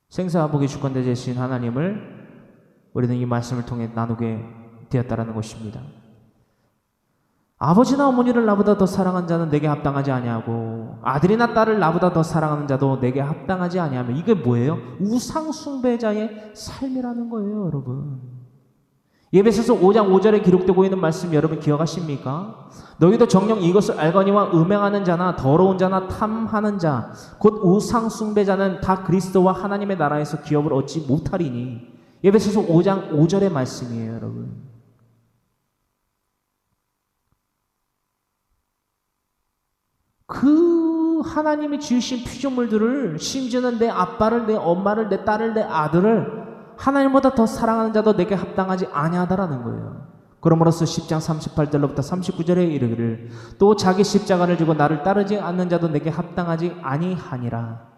생사화복의 주권자 되신 하나님을 우리는 이 말씀을 통해 나누게 되었다라는 것입니다. 아버지나 어머니를 나보다 더 사랑하는 자는 내게 합당하지 아니하고, 아들이나 딸을 나보다 더 사랑하는 자도 내게 합당하지 아니하며. 이게 뭐예요? 우상 숭배자의 삶이라는 거예요, 여러분. 에베소서 5장 5절에 기록되고 있는 말씀 여러분 기억하십니까? 너희도 정녕 이것을 알거니와 음행하는 자나 더러운 자나 탐하는 자 곧 우상 숭배자는 다 그리스도와 하나님의 나라에서 기업을 얻지 못하리니. 에베소서 5장 5절의 말씀이에요, 여러분. 그 하나님이 지으신 피조물들을, 심지어는 내 아빠를, 내 엄마를, 내 딸을, 내 아들을 하나님보다 더 사랑하는 자도 내게 합당하지 아니하다라는 거예요. 그러므로서 10장 38절로부터 39절에 이르기를 또 자기 십자가를 지고 나를 따르지 않는 자도 내게 합당하지 아니하니라.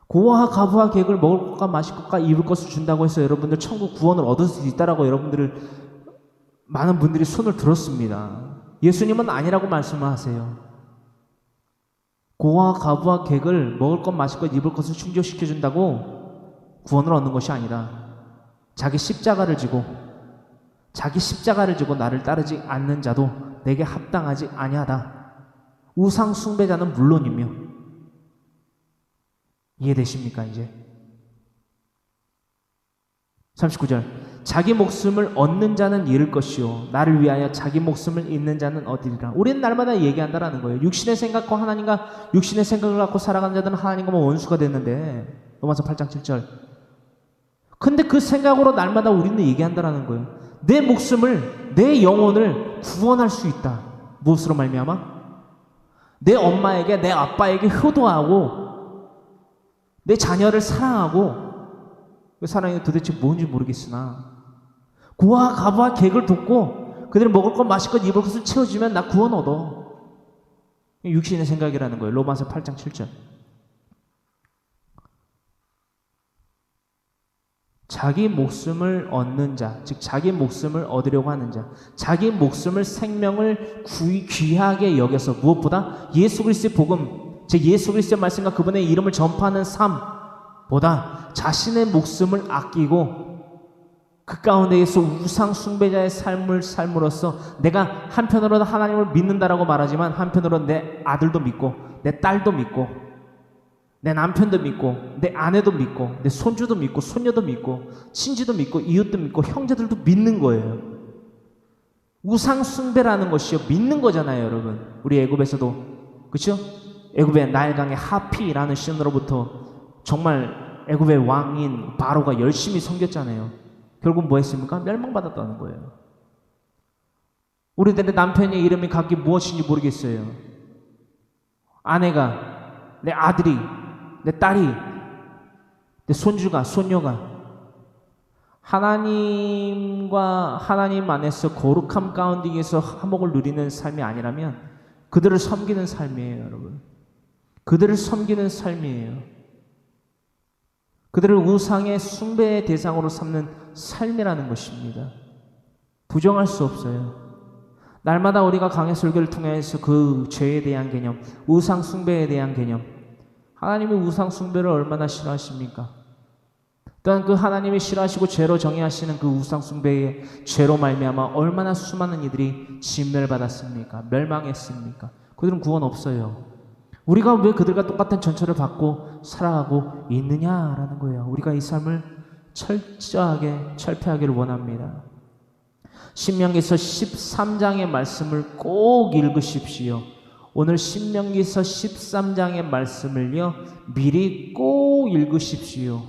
고아와 가부와 객을 먹을 것과 마실 것과 입을 것을 준다고 해서 여러분들 천국 구원을 얻을 수 있다라고 여러분들을 많은 분들이 손을 들었습니다. 예수님은 아니라고 말씀을 하세요. 고아와 가부와 객을 먹을 것 마실 것 입을 것을 충족시켜 준다고 구원을 얻는 것이 아니라 자기 십자가를 지고 나를 따르지 않는 자도 내게 합당하지 아니하다. 우상 숭배자는 물론이며. 이해되십니까 이제? 39절 자기 목숨을 얻는 자는 잃을 것이요 나를 위하여 자기 목숨을 잃는 자는 얻으리라. 우리는 날마다 얘기한다라는 거예요. 육신의 생각과 하나님과 육신의 생각을 갖고 살아가는 자들은 하나님과 원수가 됐는데, 로마서 8장 7절. 근데 그 생각으로 날마다 우리는 얘기한다라는 거예요. 내 목숨을, 내 영혼을 구원할 수 있다. 무엇으로 말미암아? 내 엄마에게, 내 아빠에게 효도하고 내 자녀를 사랑하고, 그 사랑이 도대체 뭔지 모르겠으나 고아와 가부와 객을 돕고 그들이 먹을 것 마실 것 입을 것을 채워주면 나 구원 얻어. 육신의 생각이라는 거예요. 로마서 8장 7절. 자기 목숨을 얻는 자, 즉 자기 목숨을 얻으려고 하는 자, 자기 목숨을, 생명을 귀하게 여겨서 무엇보다 예수 그리스도의 복음, 즉 예수 그리스도의 말씀과 그분의 이름을 전파하는 삶보다 자신의 목숨을 아끼고 그 가운데에서 우상 숭배자의 삶을 삶으로써 내가 한편으로는 하나님을 믿는다라고 말하지만 한편으로는 내 아들도 믿고 내 딸도 믿고 내 남편도 믿고 내 아내도 믿고 내 손주도 믿고 손녀도 믿고 친지도 믿고 이웃도 믿고 형제들도 믿는 거예요. 우상 숭배라는 것이요, 믿는 거잖아요. 여러분, 우리 애굽에서도 그렇죠? 애굽의 나일강의 하피라는 신으로부터 정말 애굽의 왕인 바로가 열심히 섬겼잖아요. 결국 뭐 했습니까? 멸망받았다는 거예요. 우리들의 남편의 이름이 각기 무엇인지 모르겠어요. 아내가, 내 아들이, 내 딸이, 내 손주가, 손녀가 하나님과 하나님 안에서 거룩함 가운데에서 화목을 누리는 삶이 아니라면 그들을 섬기는 삶이에요. 여러분, 그들을 섬기는 삶이에요. 그들을 우상의 숭배의 대상으로 삼는 삶이라는 것입니다. 부정할 수 없어요. 날마다 우리가 강해설교를 통해서 그 죄에 대한 개념, 우상 숭배에 대한 개념, 하나님이 우상 숭배를 얼마나 싫어하십니까? 또한 그 하나님이 싫어하시고 죄로 정의하시는 그 우상 숭배의 죄로 말미암아 얼마나 수많은 이들이 진멸받았습니까? 멸망했습니까? 그들은 구원 없어요. 우리가 왜 그들과 똑같은 전처를 받고 살아가고 있느냐라는 거예요. 우리가 이 삶을 철저하게 철폐하기를 원합니다. 신명기서 13장의 말씀을 꼭 읽으십시오. 오늘 신명기서 13장의 말씀을요, 미리 꼭 읽으십시오.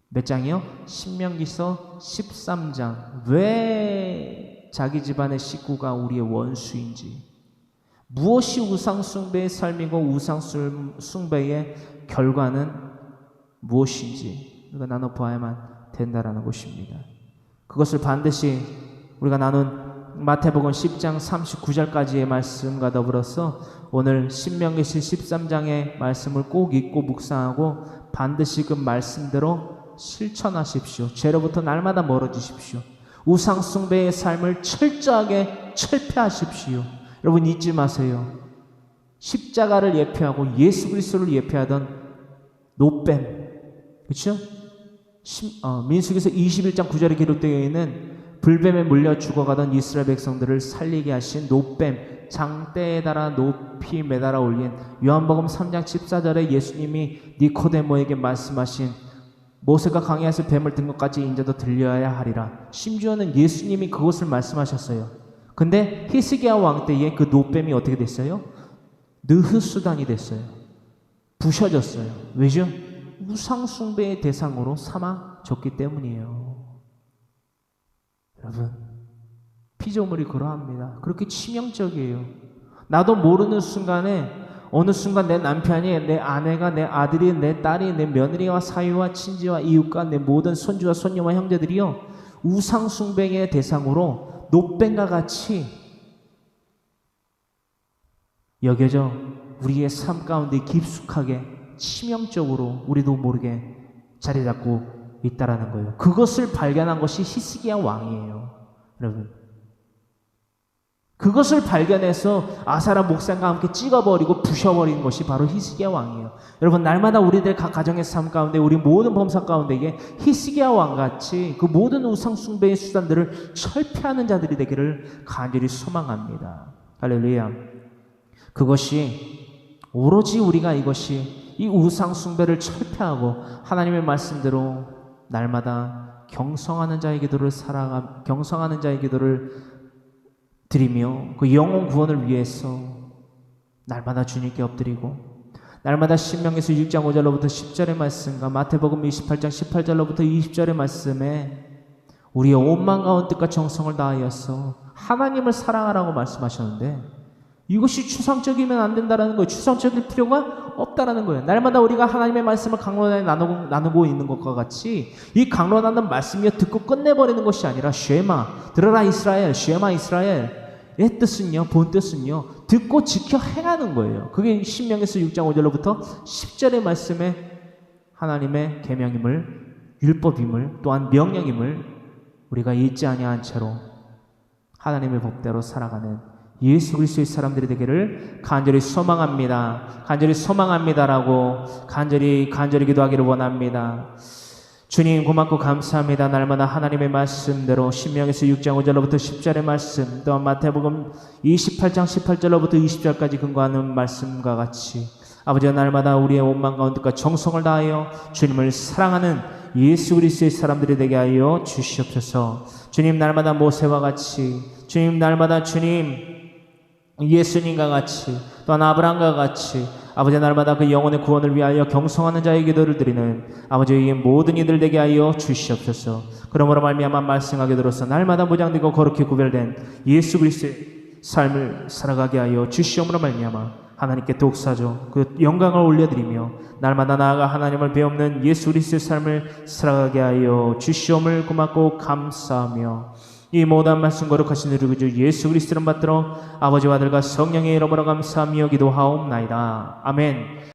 몇 장이요? 신명기서 13장. 왜 자기 집안의 식구가 우리의 원수인지, 무엇이 우상숭배의 삶이고 우상숭배의 결과는 무엇인지 우리가 나눠보아야만 된다라는 것입니다. 그것을 반드시 우리가 나눈 마태복음 10장 39절까지의 말씀과 더불어서 오늘 신명기서 13장의 말씀을 꼭 읽고 묵상하고 반드시 그 말씀대로 실천하십시오. 죄로부터 날마다 멀어지십시오. 우상숭배의 삶을 철저하게 철폐하십시오. 여러분, 잊지 마세요. 십자가를 예표하고 예수 그리스도를 예표하던 노뱀, 그렇죠? 민수기서 21장 9절에 기록되어 있는 불뱀에 물려 죽어가던 이스라엘 백성들을 살리게 하신 노뱀, 장대에 달아 높이 매달아 올린 요한복음 3장 14절에 예수님이 니코데모에게 말씀하신 모세가 강야에서 뱀을 든 것까지 인자도 들려야 하리라. 심지어는 예수님이 그것을 말씀하셨어요. 근데 히스기야 왕 때에 그 노뱀이 어떻게 됐어요? 느흐수단이 됐어요. 부셔졌어요. 왜죠? 우상숭배의 대상으로 삼아졌기 때문이에요. 여러분, 피조물이 그러합니다. 그렇게 치명적이에요. 나도 모르는 순간에 어느 순간 내 남편이, 내 아내가, 내 아들이, 내 딸이, 내 며느리와 사위와 친지와 이웃과 내 모든 손주와 손녀와 형제들이요 우상 숭배의 대상으로 노뱀과 같이 여겨져 우리의 삶 가운데 깊숙하게 치명적으로 우리도 모르게 자리 잡고 있다라는 거예요. 그것을 발견한 것이 히스기야 왕이에요. 여러분, 그것을 발견해서 아사랴 목사과 함께 찍어버리고 부셔버린 것이 바로 히스기야 왕이에요. 여러분, 날마다 우리들 각 가정의 삶 가운데 우리 모든 범사 가운데에 히스기야 왕같이 그 모든 우상 숭배의 수단들을 철폐하는 자들이 되기를 간절히 소망합니다. 할렐루야. 그것이 오로지 우리가 이것이 이 우상 숭배를 철폐하고 하나님의 말씀대로 날마다 경성하는 자의 기도를 경성하는 자의 기도를 드리며 그 영혼 구원을 위해서 날마다 주님께 엎드리고 날마다 신명기서 6장 5절로부터 10절의 말씀과 마태복음 28장 18절로부터 20절의 말씀에 우리의 온 마음과 온 뜻과 정성을 다하여서 하나님을 사랑하라고 말씀하셨는데 이것이 추상적이면 안 된다는 거예요. 추상적일 필요가 없다라는 거예요. 날마다 우리가 하나님의 말씀을 강론하에 나누고 있는 것과 같이 이 강론하는 말씀이여 듣고 끝내버리는 것이 아니라 쉐마, 들어라 이스라엘, 쉐마 이스라엘의 뜻은요, 본 뜻은요, 듣고 지켜 행하는 거예요. 그게 신명기서 6장 5절로부터 10절의 말씀에 하나님의 계명임을, 율법임을, 또한 명령임을 우리가 잊지 아니한 채로 하나님의 법대로 살아가는 예수 그리스도의 사람들이 되기를 간절히 소망합니다. 간절히 소망합니다라고 간절히 기도하기를 원합니다. 주님 고맙고 감사합니다. 날마다 하나님의 말씀대로 신명기서 6장 5절로부터 10절의 말씀, 또한 마태복음 28장 18절로부터 20절까지 근거하는 말씀과 같이 아버지가 날마다 우리의 온 마음과 온 뜻과 정성을 다하여 주님을 사랑하는 예수 그리스도의 사람들이 되게 하여 주시옵소서. 주님 날마다 모세와 같이, 주님 날마다 주님 예수님과 같이, 또한 아브라함과 같이 아버지 날마다 그 영혼의 구원을 위하여 경성하는 자의 기도를 드리는 아버지의 모든 이들 되게 하여 주시옵소서. 그러므로 말미암아 말씀하게 들어서 날마다 무장되고 거룩히 구별된 예수 그리스도의 삶을 살아가게 하여 주시옵으로 말미암아 하나님께 독사죠 그 영광을 올려드리며 날마다 나아가 하나님을 배우는 예수 그리스도의 삶을 살아가게 하여 주시옵을 고맙고 감사하며 이 모든 말씀 거룩하신 우리 주 예수 그리스도를 받들어 아버지와 아들과 성령의 이름으로 감사하며 기도하옵나이다. 아멘.